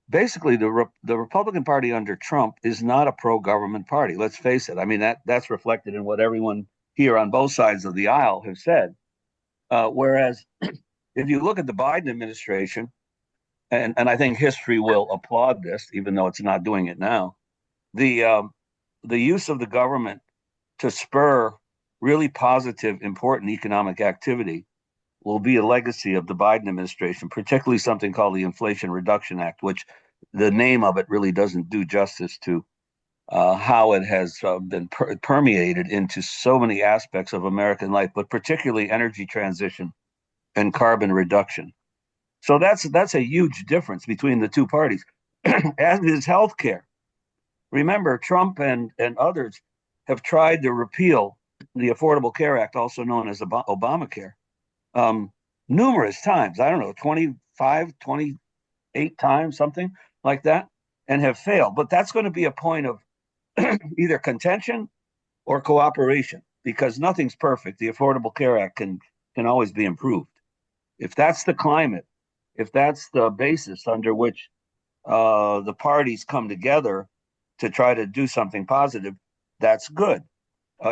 basically the Republican Party under Trump is not a pro-government party. Let's face it. I mean, that's reflected in what everyone here on both sides of the aisle have said. Whereas if you look at the Biden administration, and I think history will applaud this, even though it's not doing it now. The use of the government to spur really positive, important economic activity will be a legacy of the Biden administration, particularly something called the Inflation Reduction Act, which the name of it really doesn't do justice to how it has been permeated into so many aspects of American life, but particularly energy transition and carbon reduction. So that's a huge difference between the two parties, as is healthcare. Remember, Trump and others have tried to repeal the Affordable Care Act, also known as Obamacare, numerous times. I don't know, 25, 28 times, something like that, and have failed. But that's going to be a point of either contention or cooperation, because nothing's perfect. The Affordable Care Act can always be improved. If that's the climate, if that's the basis under which the parties come together to try to do something positive, that's good.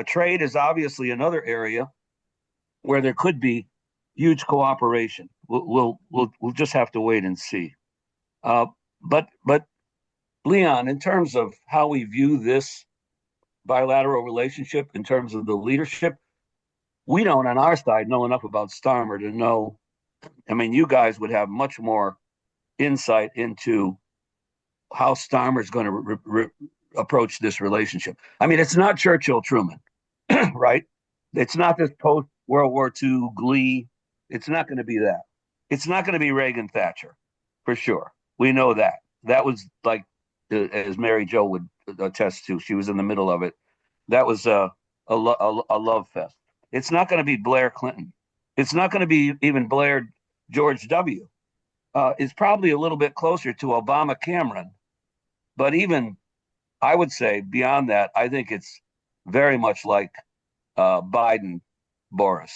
Trade is obviously another area where there could be huge cooperation. We'll just have to wait and see. But Leon, in terms of how we view this bilateral relationship, in terms of the leadership, we don't on our side know enough about Starmer to know. I mean, you guys would have much more insight into how Starmer's going to approach this relationship. I mean, it's not Churchill-Truman, right? It's not this post-World War II glee. It's not going to be that. It's not going to be Reagan-Thatcher, for sure. We know that. That was like, as Mary Jo would attest to, she was in the middle of it. That was a love fest. It's not going to be Blair-Clinton. It's not going to be even Blair-George W. It's probably a little bit closer to Obama-Cameron. But even, I would say, beyond that, I think it's very much like Biden-Boris.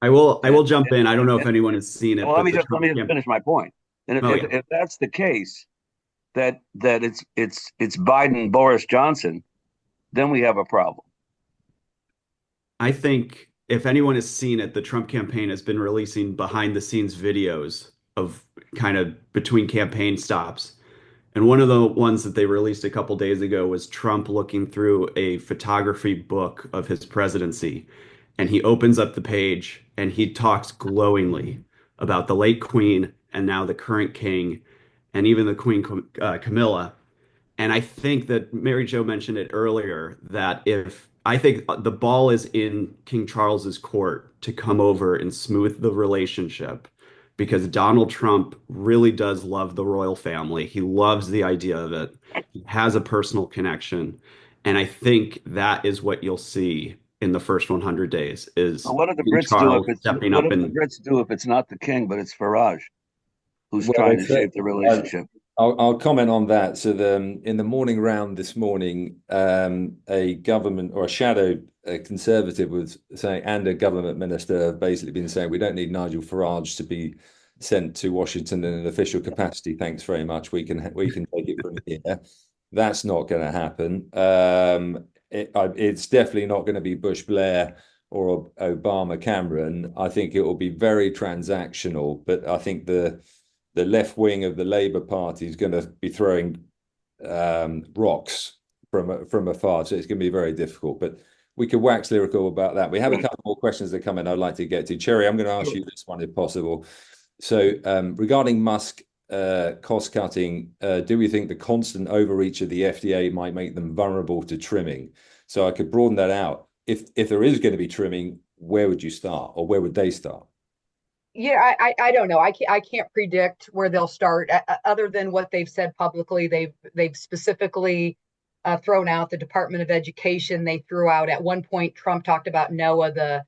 I will jump in. I don't know if anyone has seen it. Well, let me just finish my point. And if that's the case, that it's Biden Boris Johnson, then we have a problem. I think if anyone has seen it, the Trump campaign has been releasing behind the scenes videos of kind of between campaign stops. And one of the ones that they released a couple days ago was Trump looking through a photography book of his presidency. And he opens up the page and he talks glowingly about the late Queen and now the current king and even the Queen Camilla. And I think that Mary Jo mentioned it earlier, that I think the ball is in King Charles's court to come over and smooth the relationship, because Donald Trump really does love the royal family. He loves the idea of it. He has a personal connection. And I think that is what you'll see in the first 100 days is what do the King Brits Charles do if stepping what up do the and Brits do if it's not the king, but it's Farage who's trying to shape the relationship? I'll comment on that. So in the morning round this morning, a government or a shadow conservative was saying, and a government minister have basically been saying, we don't need Nigel Farage to be sent to Washington in an official capacity. Thanks very much. We can take it from here. That's not going to happen. It's definitely not going to be Bush Blair or Obama Cameron. I think it will be very transactional, but I think the left wing of the Labour Party is going to be throwing rocks from afar. So it's going to be very difficult, but we could wax lyrical about that. We have a couple more questions that come in I'd like to get to. Cherry, I'm going to ask you this one if possible. So regarding Musk cost cutting, do we think the constant overreach of the FDA might make them vulnerable to trimming? So I could broaden that out. If there is going to be trimming, where would you start, or where would they start? Yeah, I don't know. I can't predict where they'll start, other than what they've said publicly. They've specifically thrown out the Department of Education. They threw out at one point, Trump talked about NOAA,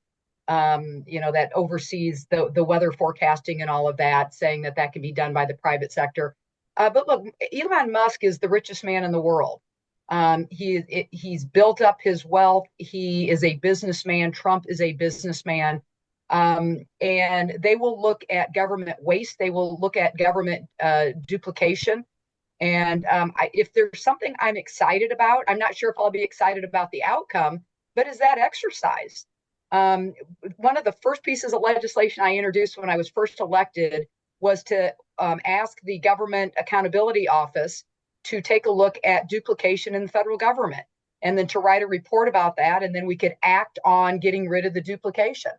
that oversees the weather forecasting and all of that, saying that can be done by the private sector. But look, Elon Musk is the richest man in the world. He's built up his wealth. He is a businessman. Trump is a businessman. And they will look at government waste. They will look at government duplication. And if there's something I'm excited about, I'm not sure if I'll be excited about the outcome, but is that exercise. One of the first pieces of legislation I introduced when I was first elected was to ask the Government Accountability Office to take a look at duplication in the federal government, and then to write a report about that, and then we could act on getting rid of the duplication.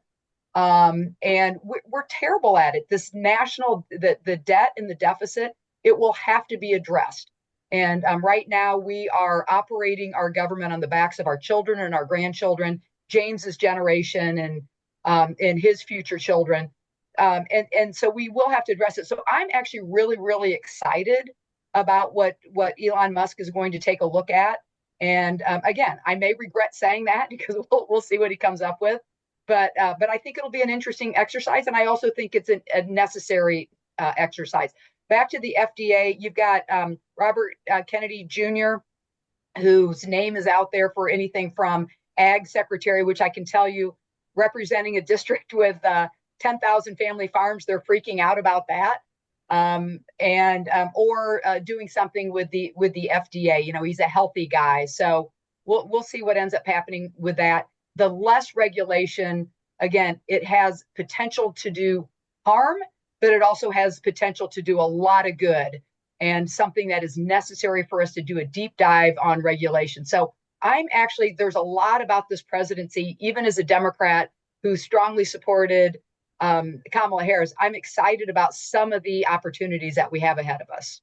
And we're terrible at it. This the debt and the deficit, it will have to be addressed. And right now we are operating our government on the backs of our children and our grandchildren, James's generation, and his future children. And so we will have to address it. So I'm actually really, really excited about what Elon Musk is going to take a look at. And again, I may regret saying that because we'll see what he comes up with. But I think it'll be an interesting exercise. And I also think it's a necessary exercise. Back to the FDA, you've got Robert Kennedy Jr., whose name is out there for anything from Ag Secretary, which I can tell you, representing a district with 10,000 family farms, they're freaking out about that. Or doing something with the FDA. You know, he's a healthy guy. So we'll see what ends up happening with that. The less regulation, again, it has potential to do harm, but it also has potential to do a lot of good, and something that is necessary for us to do a deep dive on regulation. So there's a lot about this presidency, even as a Democrat who strongly supported Kamala Harris. I'm excited about some of the opportunities that we have ahead of us.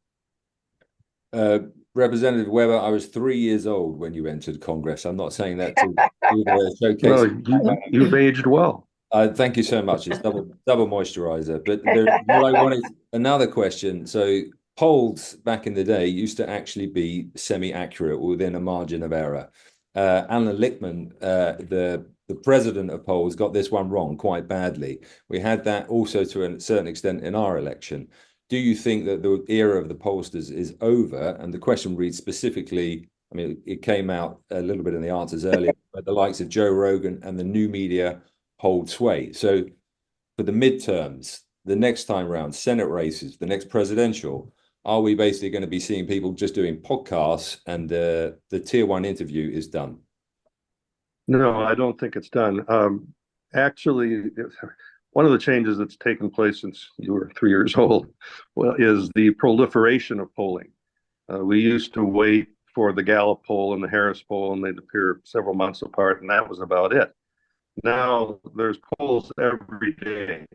Representative Weber, I was 3 years old when you entered Congress. I'm not saying that to showcase. No, you've aged well. Thank you so much. It's double moisturizer. But what I wanted, another question. So polls back in the day used to actually be semi-accurate within a margin of error. Alan Lichtman, the president of polls, got this one wrong quite badly. We had that also to a certain extent in our election. Do you think that the era of the pollsters is over? And the question reads specifically, I mean, it came out a little bit in the answers earlier, but the likes of Joe Rogan and the new media hold sway. So for the midterms, the next time round, Senate races, the next presidential, are we basically going to be seeing people just doing podcasts and the tier one interview is done? No, I don't think it's done. Actually, one of the changes that's taken place since you were 3 years old, is the proliferation of polling. We used to wait for the Gallup poll and the Harris poll, and they'd appear several months apart, and that was about it. Now there's polls every day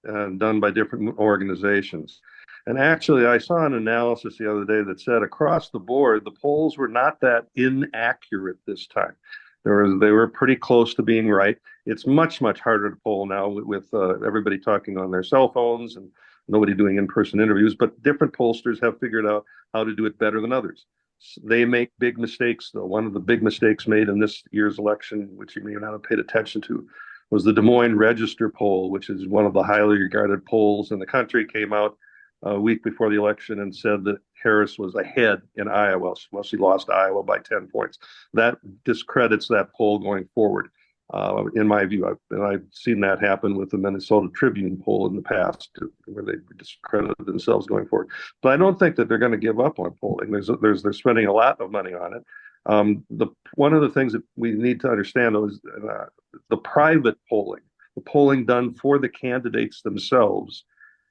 done by different organizations. And actually, I saw an analysis the other day that said across the board, the polls were not that inaccurate this time. They were pretty close to being right. It's much, much harder to poll now with everybody talking on their cell phones and nobody doing in-person interviews, but different pollsters have figured out how to do it better than others. They make big mistakes, though. One of the big mistakes made in this year's election, which you may not have paid attention to, was the Des Moines Register poll, which is one of the highly regarded polls in the country, came out a week before the election and said that Harris was ahead in Iowa. Well, she lost Iowa by 10 points. That discredits that poll going forward, in my view. I've seen that happen with the Minnesota Tribune poll in the past, where they discredited themselves going forward. But I don't think that they're going to give up on polling. They're spending a lot of money on it. One of the things that we need to understand, though, is the private polling, the polling done for the candidates themselves,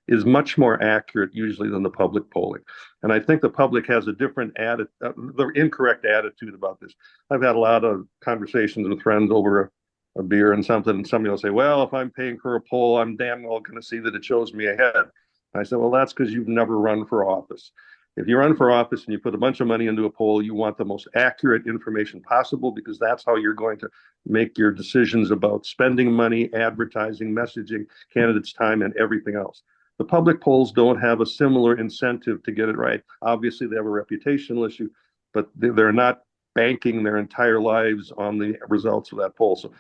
is much more accurate usually than the public polling. And I think the public has a different the incorrect attitude about this. I've had a lot of conversations with friends over a beer and something, and somebody will say, well, if I'm paying for a poll, I'm damn well going to see that it shows me ahead. And I said, well, that's because you've never run for office. If you run for office and you put a bunch of money into a poll, you want the most accurate information possible, because that's how you're going to make your decisions about spending money, advertising, messaging, candidates' time, and everything else. The public polls don't have a similar incentive to get it right. Obviously, they have a reputational issue, but they're not banking their entire lives on the results of that poll. So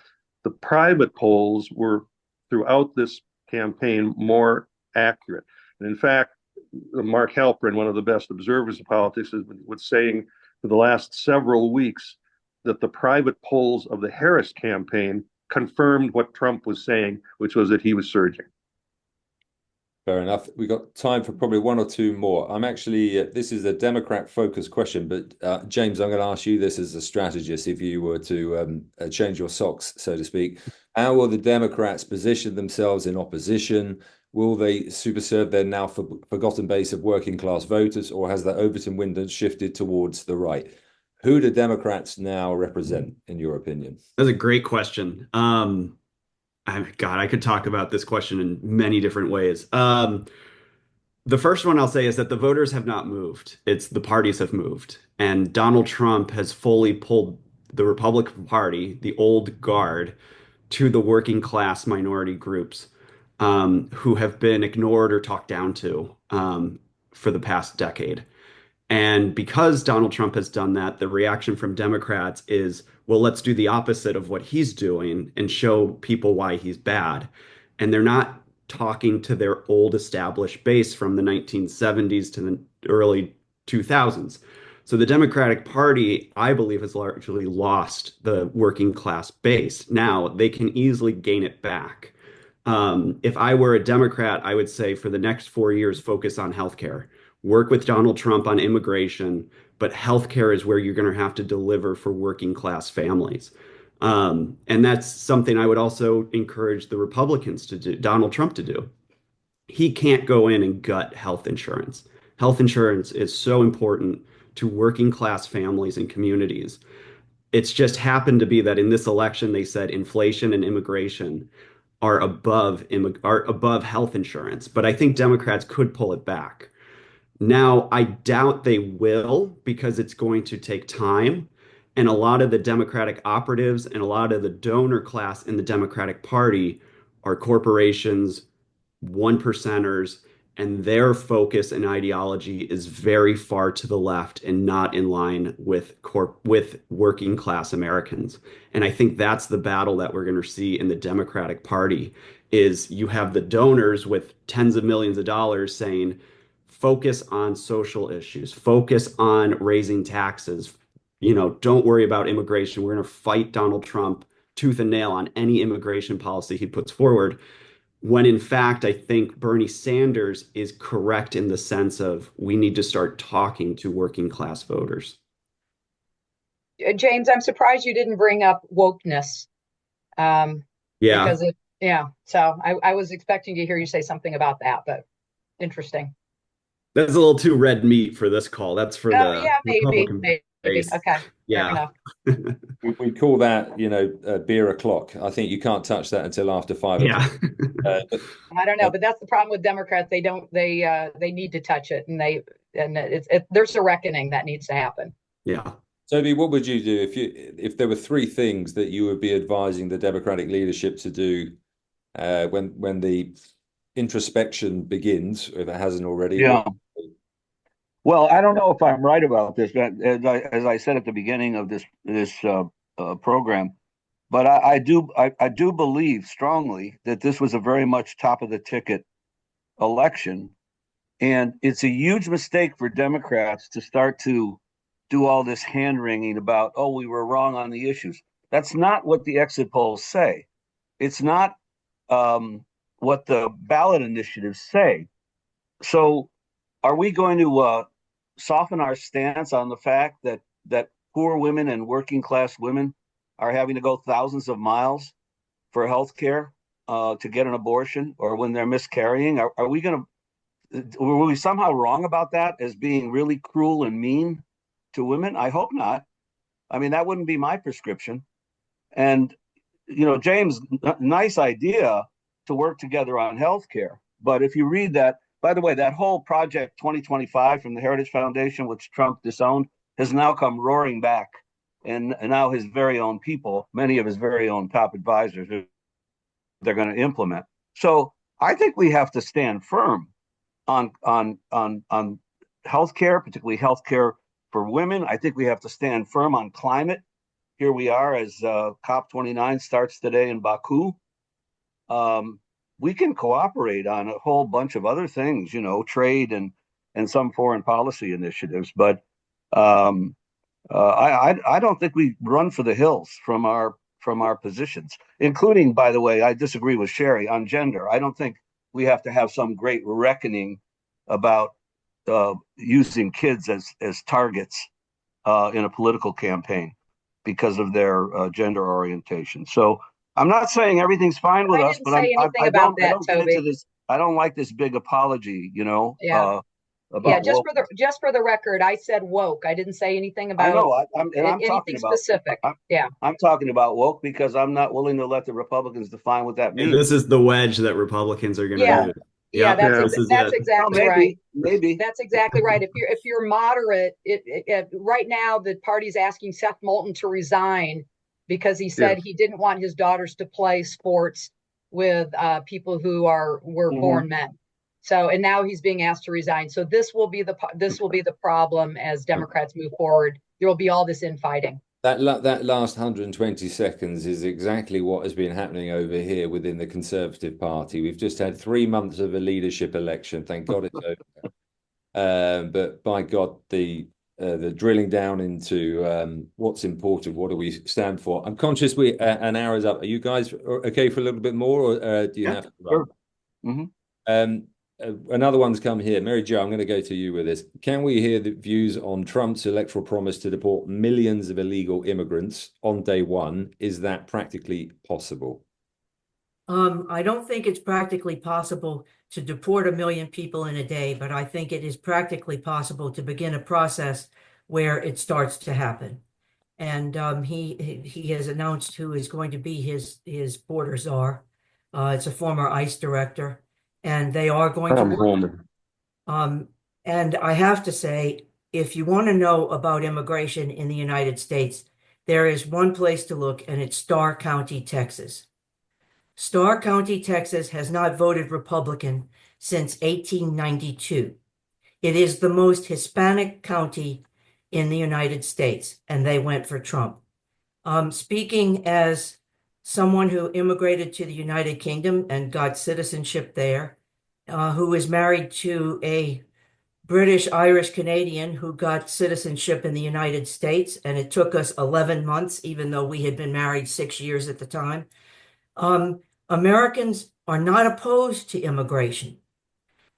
the private polls were, throughout this campaign, more accurate. And in fact, Mark Halperin, one of the best observers of politics, was saying for the last several weeks that the private polls of the Harris campaign confirmed what Trump was saying, which was that he was surging. Fair enough. We've got time for probably one or two more. I'm actually, this is a Democrat-focused question, but James, I'm going to ask you this as a strategist. If you were to change your socks, so to speak, how will the Democrats position themselves in opposition? Will they supersede their now forgotten base of working class voters, or has that Overton window shifted towards the right? Who do Democrats now represent, in your opinion? That's a great question. God, I could talk about this question in many different ways. The first one I'll say is that the voters have not moved. It's the parties have moved. And Donald Trump has fully pulled the Republican Party, the old guard, to the working class minority groups who have been ignored or talked down to for the past decade. And because Donald Trump has done that, the reaction from Democrats is, well, let's do the opposite of what he's doing and show people why he's bad. And they're not talking to their old established base from the 1970s to the early 2000s. So the Democratic Party, I believe, has largely lost the working class base. Now they can easily gain it back. If I were a Democrat, I would say for the next 4 years, focus on healthcare. Work with Donald Trump on immigration, but healthcare is where you're going to have to deliver for working class families. And that's something I would also encourage the Republicans to do, Donald Trump to do. He can't go in and gut health insurance. Health insurance is so important to working class families and communities. It's just happened to be that in this election, they said inflation and immigration are above health insurance. But I think Democrats could pull it back. Now, I doubt they will because it's going to take time. And a lot of the Democratic operatives and a lot of the donor class in the Democratic Party are corporations, one percenters, and their focus and ideology is very far to the left and not in line with working class Americans. And I think that's the battle that we're going to see in the Democratic Party is you have the donors with tens of millions of dollars saying, focus on social issues, focus on raising taxes. Don't worry about immigration. We're going to fight Donald Trump tooth and nail on any immigration policy he puts forward. When in fact, I think Bernie Sanders is correct in the sense of we need to start talking to working class voters. James, I'm surprised you didn't bring up wokeness. Yeah. So I was expecting to hear you say something about that, but interesting. That's a little too red meat for this call. That's for the Republican maybe. base. Okay. Yeah. We call that, beer o'clock. I think you can't touch that until after 5 o'clock. I don't know, but that's the problem with Democrats. They need to touch it, and there's a reckoning that needs to happen. Yeah. Toby, what would you do if there were 3 things that you would be advising the Democratic leadership to do when the introspection begins, if it hasn't already? Yeah. Well, I don't know if I'm right about this, but as I said at the beginning of this program, but I do believe strongly that this was a very much top of the ticket election, and it's a huge mistake for Democrats to start to do all this hand wringing about, oh, we were wrong on the issues. That's not what the exit polls say. It's not what the ballot initiatives say. So, are we going to soften our stance on the fact that poor women and working class women are having to go thousands of miles for health care to get an abortion, or when they're miscarrying? Were we somehow wrong about that as being really cruel and mean to women? I hope not. I mean, that wouldn't be my prescription. And, James, nice idea to work together on health care. But if you read that, by the way, that whole Project 2025 from the Heritage Foundation, which Trump disowned, has now come roaring back. And now his very own people, many of his very own top advisors, they're going to implement. So I think we have to stand firm on healthcare, particularly healthcare for women. I think we have to stand firm on climate. Here we are as COP29 starts today in Baku. We can cooperate on a whole bunch of other things, trade and some foreign policy initiatives. But I don't think we run for the hills from our positions, including, by the way, I disagree with Sherry on gender. I don't think we have to have some great reckoning about using kids as targets in a political campaign because of their gender orientation. So I'm not saying everything's fine with us, but I don't get into this I don't like this big apology, Yeah. Yeah, about just for the record, I said woke. I didn't say anything I about know. I'm talking anything about. specific. Yeah. I'm talking about woke because I'm not willing to let the Republicans define what that And means. this is the wedge that Republicans are going to Yeah. use. Yeah, Yep, this is that's it. Well, exactly right. maybe. That's exactly right. If you're moderate, right now the party's asking Seth Moulton to resign because he said he didn't want his daughters to play sports with people who were born men. So, and now he's being asked to resign. So this will be the problem as Democrats move forward. There will be all this infighting. That last 120 seconds is exactly what has been happening over here within the Conservative Party. We've just had 3 months of a leadership election. Thank God it's over. But by God, the drilling down into what's important, what do we stand for? I'm conscious an hour is up. Are you guys okay for a little bit more, or do you have to run? Sure. Another one's come here. Mary Jo, I'm going to go to you with this. Can we hear the views on Trump's electoral promise to deport millions of illegal immigrants on day one? Is that practically possible? I don't think it's practically possible to deport 1 million people in a day, but I think it is practically possible to begin a process where it starts to happen. And he has announced who is going to be his border czar. It's a former ICE director, and they are going to work. And I have to say, if you want to know about immigration in the United States, there is one place to look, and it's Starr County, Texas. Starr County, Texas has not voted Republican since 1892. It is the most Hispanic county in the United States, and they went for Trump. Speaking as someone who immigrated to the United Kingdom and got citizenship there, who is married to a British Irish Canadian who got citizenship in the United States, and it took us 11 months, even though we had been married 6 years at the time. Americans are not opposed to immigration.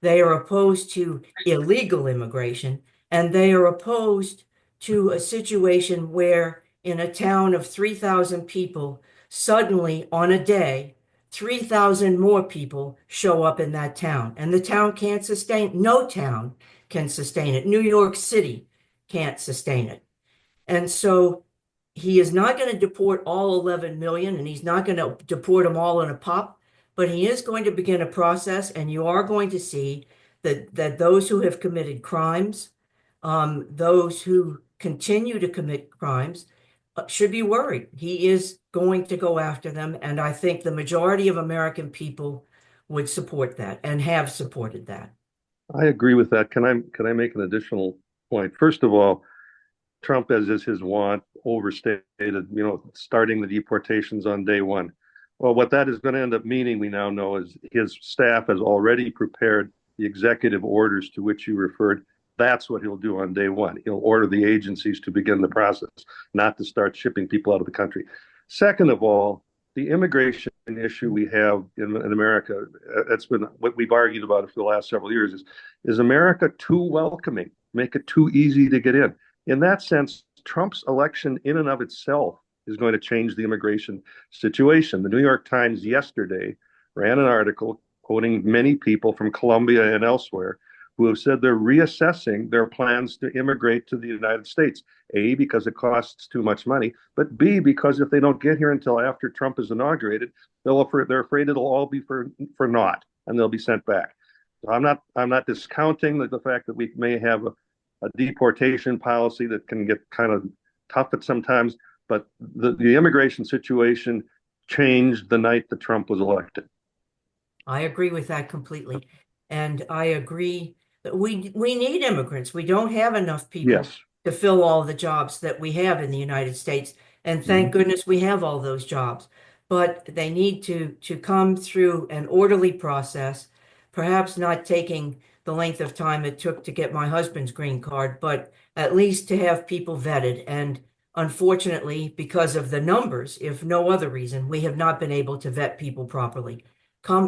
They are opposed to illegal immigration, and they are opposed to a situation where in a town of 3,000 people, suddenly on a day, 3,000 more people show up in that town. And the town can't sustain, no town can sustain it. New York City can't sustain it. And so he is not going to deport all 11 million, and he's not going to deport them all in a pop, but he is going to begin a process, and you are going to see that those who have committed crimes, those who continue to commit crimes, should be worried. He is going to go after them, and I think the majority of American people would support that and have supported that. I agree with that. Can I make an additional point? First of all, Trump, as is his wont, overstated, starting the deportations on day one. Well, what that is going to end up meaning, we now know, is his staff has already prepared the executive orders to which you referred. That's what he'll do on day one. He'll order the agencies to begin the process, not to start shipping people out of the country. Second of all, the immigration issue we have in America, that's been what we've argued about for the last several years, is America too welcoming, make it too easy to get in? In that sense, Trump's election in and of itself is going to change the immigration situation. The New York Times yesterday ran an article quoting many people from Colombia and elsewhere who have said they're reassessing their plans to immigrate to the United States. A, because it costs too much money, but B, because if they don't get here until after Trump is inaugurated, they're afraid it'll all be for naught, and they'll be sent back. So I'm not discounting the fact that we may have a deportation policy that can get kind of tough at sometimes, but the immigration situation changed the night that Trump was elected. I agree with that completely. And I agree that we need immigrants. We don't have enough people to fill all the jobs that we have in the United States. And thank goodness we have all those jobs. But they need to come through an orderly process, perhaps not taking the length of time it took to get my husband's green card, but at least to have people vetted. And unfortunately, because of the numbers, if no other reason, we have not been able to vet people properly.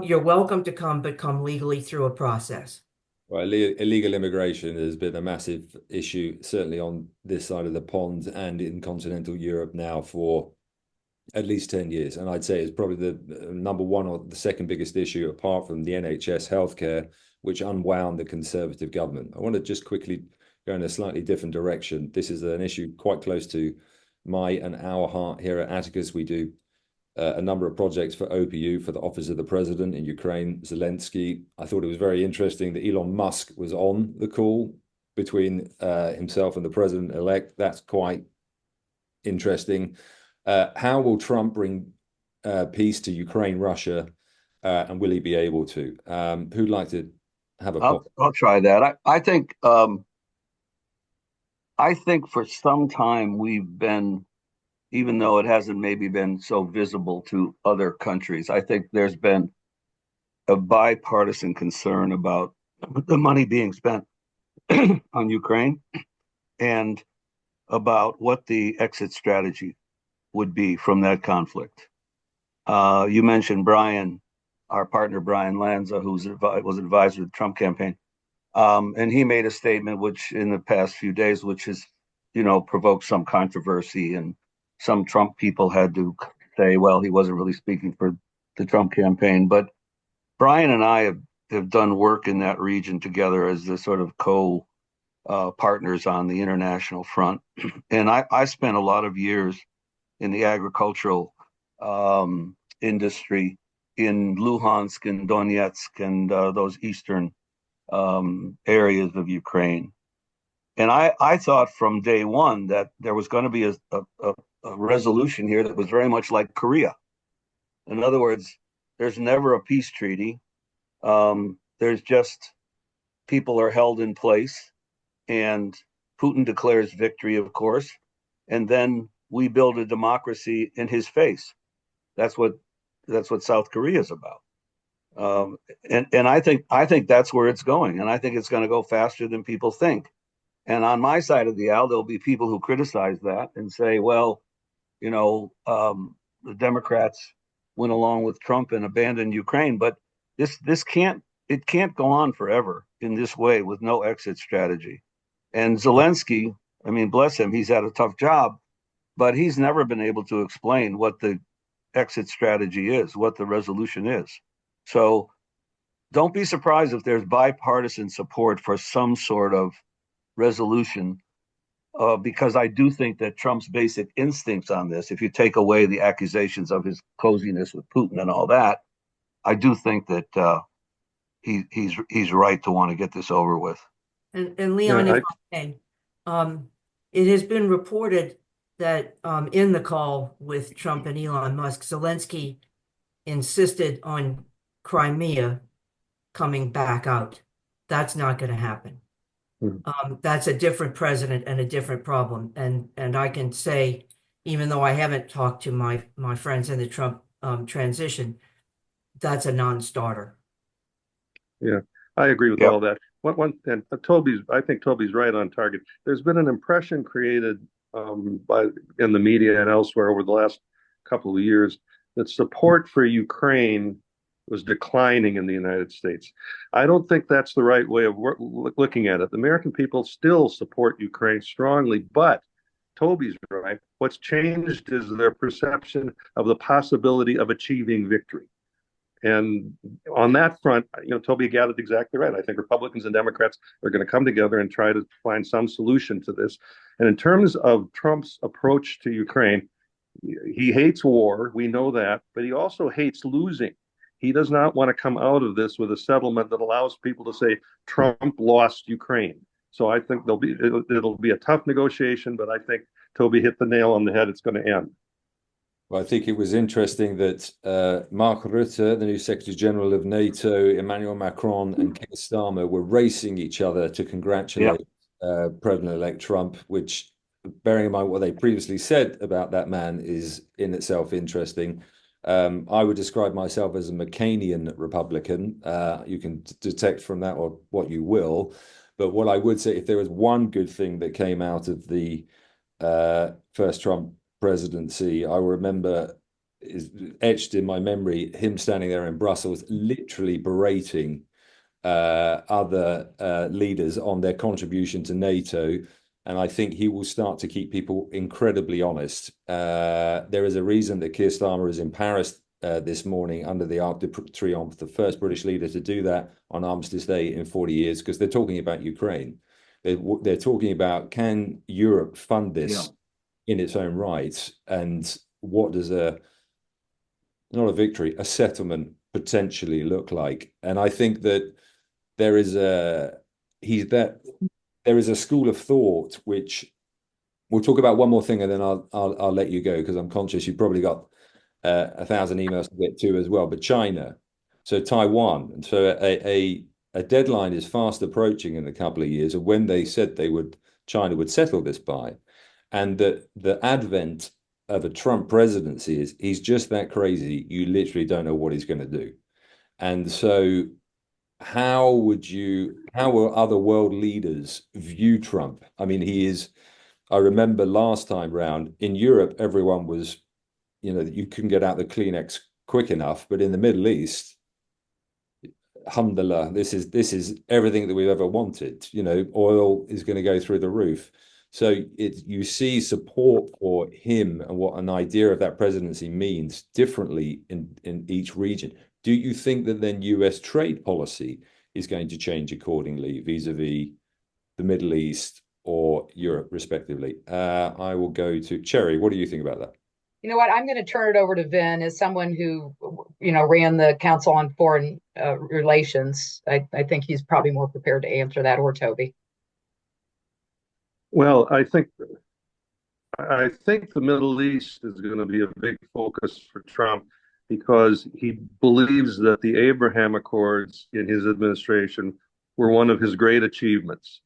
You're welcome to come, but come legally through a process. Well, illegal immigration has been a massive issue, certainly on this side of the pond and in continental Europe now for at least 10 years. And I'd say it's probably the number one or the second biggest issue, apart from the NHS healthcare, which unwound the Conservative government. I want to just quickly go in a slightly different direction. This is an issue quite close to my and our heart here at Atticus. We do a number of projects for OPU, for the Office of the President in Ukraine, Zelensky. I thought it was very interesting that Elon Musk was on the call between himself and the president-elect. That's quite interesting. How will Trump bring peace to Ukraine, Russia, and will he be able to? Who'd like to have a pop? I'll try that. I think for some time we've been, even though it hasn't maybe been so visible to other countries, I think there's been a bipartisan concern about the money being spent on Ukraine and about what the exit strategy would be from that conflict. You mentioned Brian, our partner Brian Lanza, who was advisor to the Trump campaign, and he made a statement which in the past few days, which has, provoked some controversy, and some Trump people had to say, well, he wasn't really speaking for the Trump campaign. But Brian and I have done work in that region together as the sort of partners on the international front. And I spent a lot of years in the agricultural industry in Luhansk and Donetsk and those eastern areas of Ukraine. And I thought from day one that there was going to be a resolution here that was very much like Korea. In other words, there's never a peace treaty. There's just people are held in place, and Putin declares victory, of course, and then we build a democracy in his face. That's what South Korea is about. And I think that's where it's going, and I think it's going to go faster than people think. And on my side of the aisle, there'll be people who criticize that and say, well, the Democrats went along with Trump and abandoned Ukraine, but this can't go on forever in this way with no exit strategy. And Zelensky, I mean, bless him, he's had a tough job, but he's never been able to explain what the exit strategy is, what the resolution is. So don't be surprised if there's bipartisan support for some sort of resolution, because I do think that Trump's basic instincts on this, if you take away the accusations of his coziness with Putin and all that, I do think that he's right to want to get this over with. And Leon, if I may, it has been reported that in the call with Trump and Elon Musk, Zelensky insisted on Crimea coming back out. That's not going to happen. That's a different president and a different problem. And I can say, even though I haven't talked to my friends in the Trump transition, that's a non-starter. Yeah, I agree with all that. And I think Toby's right on target. There's been an impression created in the media and elsewhere over the last couple of years that support for Ukraine was declining in the United States. I don't think that's the right way of looking at it. The American people still support Ukraine strongly, but Toby's right. What's changed is their perception of the possibility of achieving victory. And on that front, Toby got it exactly right. I think Republicans and Democrats are going to come together and try to find some solution to this. And in terms of Trump's approach to Ukraine, he hates war. We know that, but he also hates losing. He does not want to come out of this with a settlement that allows people to say Trump lost Ukraine. So I think it'll be a tough negotiation, but I think Toby hit the nail on the head. It's going to end. Well, I think it was interesting that Mark Rutte, the new Secretary General of NATO, Emmanuel Macron, and Keir Starmer were racing each other to congratulate President-elect Trump, which, bearing in mind what they previously said about that man, is in itself interesting. I would describe myself as a McCainian Republican. You can detect from that or what you will. But what I would say, if there was one good thing that came out of the first Trump presidency, I remember, is etched in my memory, him standing there in Brussels, literally berating other leaders on their contribution to NATO And I think he will start to keep people incredibly honest. There is a reason that Keir Starmer is in Paris this morning under the Arc de Triomphe, the first British leader to do that on Armistice Day in 40 years, because they're talking about Ukraine. They're talking about, can Europe fund this in its own right? And what does not a victory, a settlement potentially look like? And I think that there is a school of thought which we'll talk about one more thing, and then I'll let you go, because I'm conscious you've probably got 1,000 emails to get to as well. But China, so Taiwan, and so a deadline is fast approaching in a couple of years of when they said China would settle this by, and the advent of a Trump presidency he's just that crazy. You literally don't know what he's going to do, and so how will other world leaders view Trump? I mean, I remember last time round in Europe, everyone was, you couldn't get out the Kleenex quick enough, but in the Middle East, alhamdulillah, this is everything that we've ever wanted. Oil is going to go through the roof. So you see support for him and what an idea of that presidency means differently in each region. Do you think that then US trade policy is going to change accordingly vis-a-vis the Middle East or Europe, respectively? I will go to Cherry. What do you think about that? You know what? I'm going to turn it over to Vin as someone who, ran the Council on Foreign Relations. I think he's probably more prepared to answer that, or Toby. Well, I think the Middle East is going to be a big focus for Trump, because he believes that the Abraham Accords in his administration were one of his great achievements.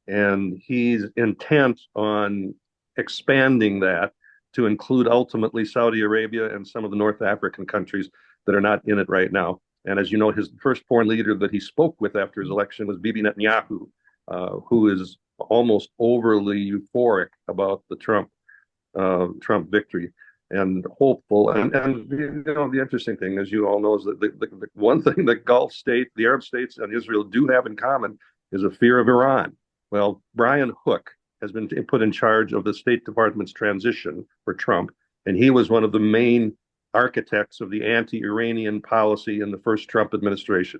And he's intent on expanding that to include ultimately Saudi Arabia and some of the North African countries that are not in it right now. And as you know, his first foreign leader that he spoke with after his election was Bibi Netanyahu, who is almost overly euphoric about the Trump victory and hopeful. And the interesting thing, as you all know, is that the one thing that the Arab states and Israel do have in common is a fear of Iran. Well, Brian Hook has been put in charge of the State Department's transition for Trump, and he was one of the main architects of the anti-Iranian policy in the first Trump administration.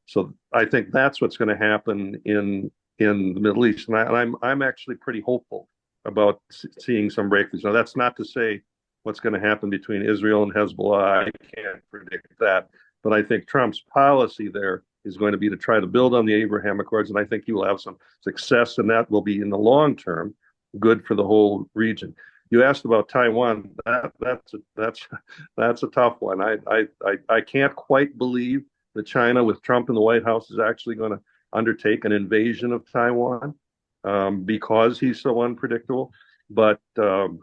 So I think that's what's going to happen in the Middle East, and I'm actually pretty hopeful about seeing some breakthroughs. Now, that's not to say what's going to happen between Israel and Hezbollah. I can't predict that, but I think Trump's policy there is going to be to try to build on the Abraham Accords, and I think he will have some success, and that will be in the long term good for the whole region. You asked about Taiwan. That's a tough one. I can't quite believe that China, with Trump in the White House, is actually going to undertake an invasion of Taiwan because he's so unpredictable. But you're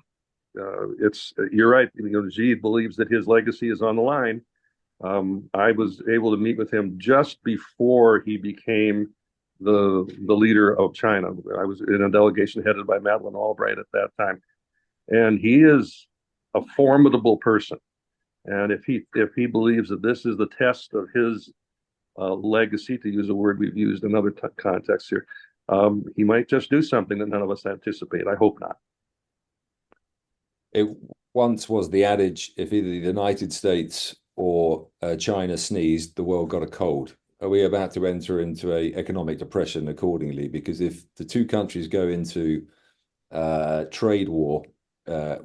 right. Xi believes that his legacy is on the line. I was able to meet with him just before he became the leader of China. I was in a delegation headed by Madeleine Albright at that time, and he is a formidable person. And if he believes that this is the test of his legacy, to use a word we've used in other contexts here, he might just do something that none of us anticipate. I hope not. It once was the adage, if either the United States or China sneezed, the world got a cold. Are we about to enter into an economic depression accordingly? Because if the two countries go into trade war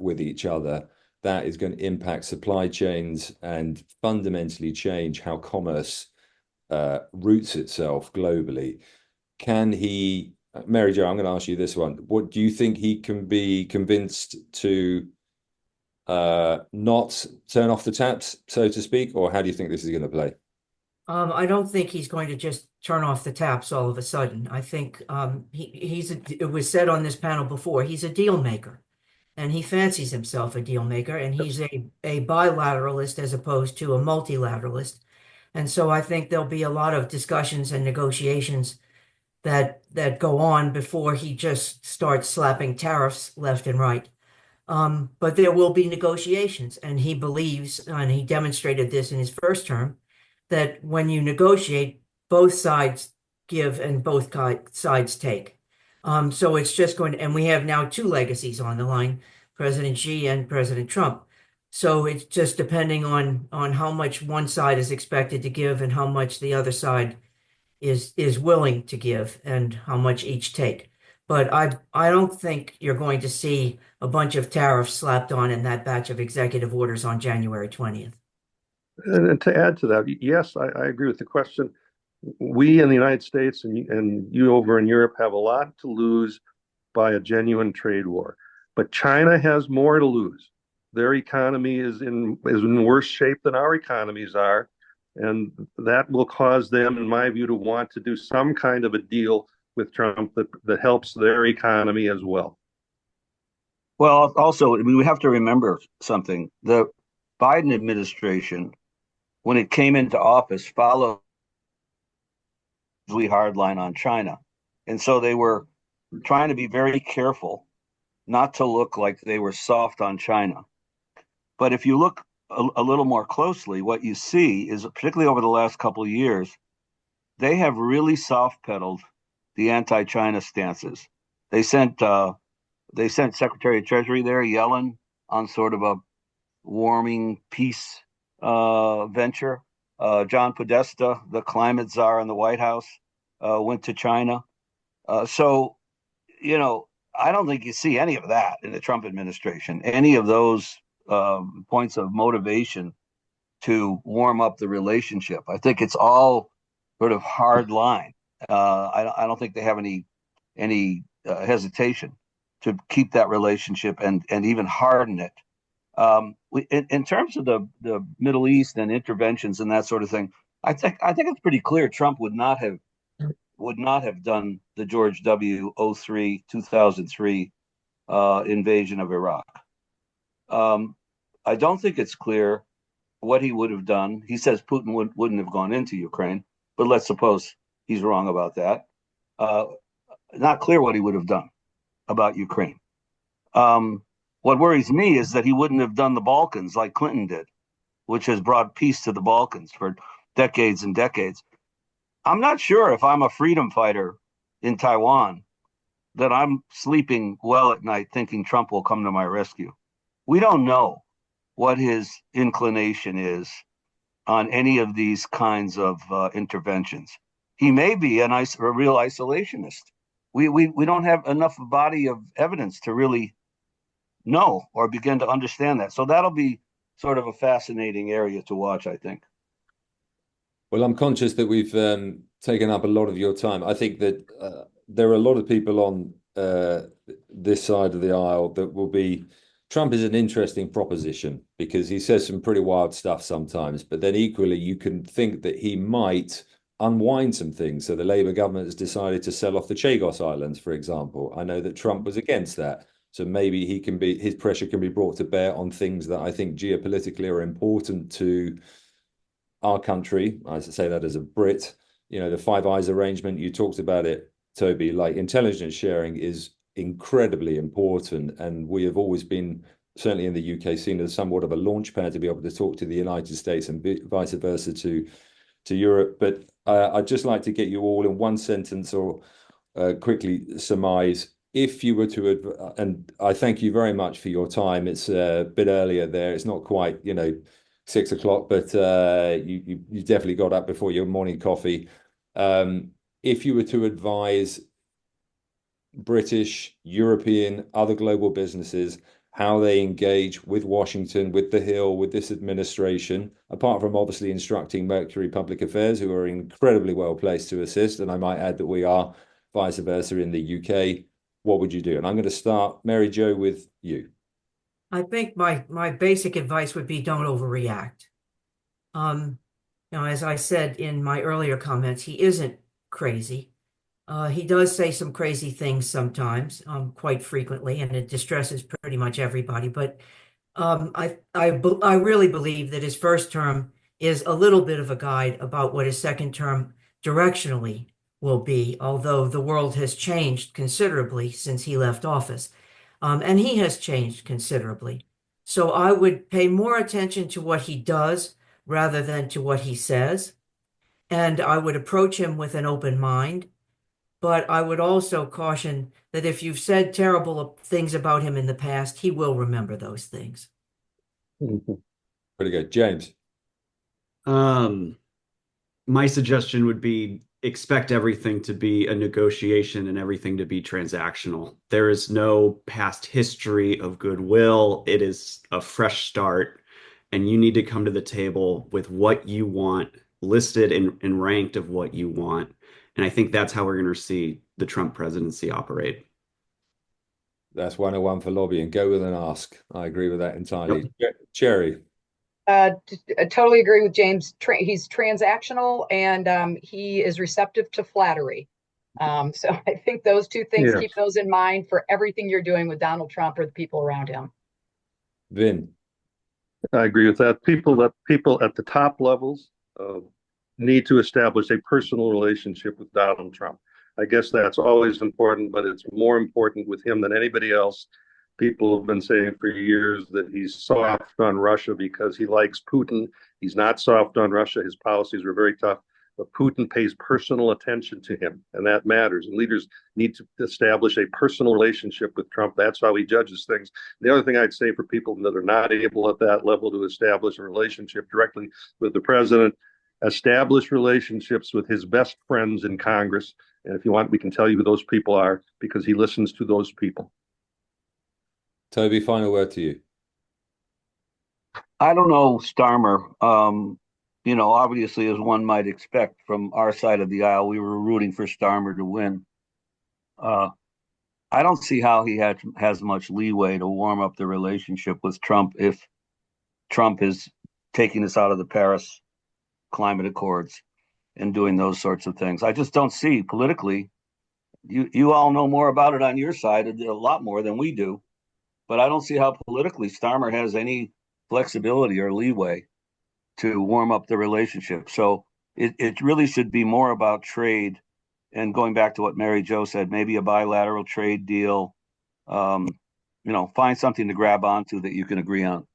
with each other, that is going to impact supply chains and fundamentally change how commerce roots itself globally. Can he, Mary Jo, I'm going to ask you this one. What do you think he can be convinced to not turn off the taps, so to speak, or how do you think this is going to play? I don't think he's going to just turn off the taps all of a sudden. I think it was said on this panel before, he's a deal maker, and he fancies himself a deal maker, and he's a bilateralist as opposed to a multilateralist. And so I think there'll be a lot of discussions and negotiations that go on before he just starts slapping tariffs left and right. But there will be negotiations, and he believes, and he demonstrated this in his first term, that when you negotiate, both sides give and both sides take. So it's just going to, and we have now two legacies on the line, President Xi and President Trump. So it's just depending on how much one side is expected to give and how much the other side is willing to give and how much each take. But I don't think you're going to see a bunch of tariffs slapped on in that batch of executive orders on January 20th. And to add to that, yes, I agree with the question. We in the United States and you over in Europe have a lot to lose by a genuine trade war, but China has more to lose. Their economy is in worse shape than our economies are, and that will cause them, in my view, to want to do some kind of a deal with Trump that helps their economy as well. Well, also, I mean, we have to remember something. The Biden administration, when it came into office, followed hard line on China. And so they were trying to be very careful not to look like they were soft on China. But if you look a little more closely, what you see is, particularly over the last couple of years, they have really soft pedaled the anti-China stances. They sent Secretary of Treasury there, Yellen, on sort of a warming peace venture. John Podesta, the climate czar in the White House, went to China. So, I don't think you see any of that in the Trump administration, any of those points of motivation to warm up the relationship. I think it's all sort of hard line. I don't think they have any hesitation to keep that relationship and even harden it. In terms of the Middle East and interventions and that sort of thing, I think it's pretty clear Trump would not have done the George W. 2003 invasion of Iraq. I don't think it's clear what he would have done. He says Putin wouldn't have gone into Ukraine, but let's suppose he's wrong about that. Not clear what he would have done about Ukraine. What worries me is that he wouldn't have done the Balkans like Clinton did, which has brought peace to the Balkans for decades and decades. I'm not sure if I'm a freedom fighter in Taiwan that I'm sleeping well at night thinking Trump will come to my rescue. We don't know what his inclination is on any of these kinds of interventions. He may be a real isolationist. We don't have enough body of evidence to really know or begin to understand that. So that'll be sort of a fascinating area to watch, I think. Well, I'm conscious that we've taken up a lot of your time. I think that there are a lot of people on this side of the aisle that will be. Trump is an interesting proposition because he says some pretty wild stuff sometimes, but then equally you can think that he might unwind some things. So the Labour government has decided to sell off the Chagos Islands, for example. I know that Trump was against that. So maybe his pressure can be brought to bear on things that I think geopolitically are important to our country. I say that as a Brit. The Five Eyes arrangement, you talked about it, Toby, like intelligence sharing is incredibly important. And we have always been, certainly in the UK, seen as somewhat of a launch pad to be able to talk to the United States and vice versa to Europe. But I'd just like to get you all in one sentence or quickly surmise if you were to, and I thank you very much for your time. It's a bit earlier there. It's not quite, 6 o'clock, but you definitely got up before your morning coffee. If you were to advise British, European, other global businesses, how they engage with Washington, with the Hill, with this administration, apart from obviously instructing Mercury Public Affairs, who are incredibly well placed to assist, and I might add that we are vice versa in the UK, what would you do? And I'm going to start, Mary Jo, with you. I think my basic advice would be don't overreact. As I said in my earlier comments, he isn't crazy. He does say some crazy things sometimes, quite frequently, and it distresses pretty much everybody. But I really believe that his first term is a little bit of a guide about what his second term directionally will be, although the world has changed considerably since he left office. And he has changed considerably. So I would pay more attention to what he does rather than to what he says. And I would approach him with an open mind. but I would also caution that if you've said terrible things about him in the past, he will remember those things. Pretty good. James. My suggestion would be expect everything to be a negotiation and everything to be transactional. There is no past history of goodwill. It is a fresh start, and you need to come to the table with what you want, listed and ranked of what you want. And I think that's how we're going to see the Trump presidency operate. That's 101 for lobbying. Go with an ask. I agree with that entirely. Cherry. I totally agree with James. He's transactional, and he is receptive to flattery. So I think those two things, keep those in mind for everything you're doing with Donald Trump or the people around him. Vin. I agree with that. People at the top levels need to establish a personal relationship with Donald Trump. I guess that's always important, but it's more important with him than anybody else. People have been saying for years that he's soft on Russia because he likes Putin. He's not soft on Russia. His policies were very tough, but Putin pays personal attention to him, and that matters. And leaders need to establish a personal relationship with Trump. That's how he judges things. The other thing I'd say for people that are not able at that level to establish a relationship directly with the president, establish relationships with his best friends in Congress. And if you want, we can tell you who those people are because he listens to those people. Toby, final word to you. I don't know, Starmer. Obviously, as one might expect from our side of the aisle, we were rooting for Starmer to win. I don't see how he has much leeway to warm up the relationship with Trump if Trump is taking us out of the Paris Climate Accords and doing those sorts of things. I just don't see politically. You all know more about it on your side, a lot more than we do. But I don't see how politically Starmer has any flexibility or leeway to warm up the relationship. So it really should be more about trade. And going back to what Mary Jo said, maybe a bilateral trade deal. Find something to grab onto that you can agree on.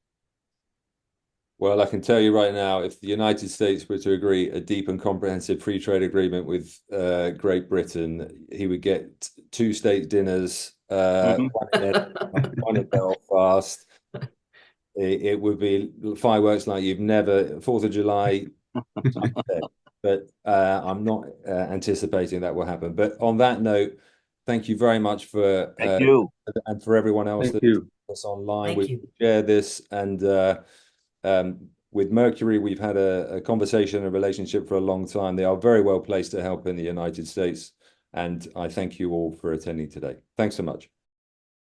Well, I can tell you right now, if the United States were to agree a deep and comprehensive free trade agreement with Great Britain, he would get 2 state dinners, one in Belfast. It would be fireworks like you've never, 4th of July. But I'm not anticipating that will happen. But on that note, thank you very much for Thank you. And for everyone else that's online. We share this, and with Mercury, we've had a conversation, a relationship for a long time. They are very well placed to help in the United States, and I thank you all for attending today. Thanks so much.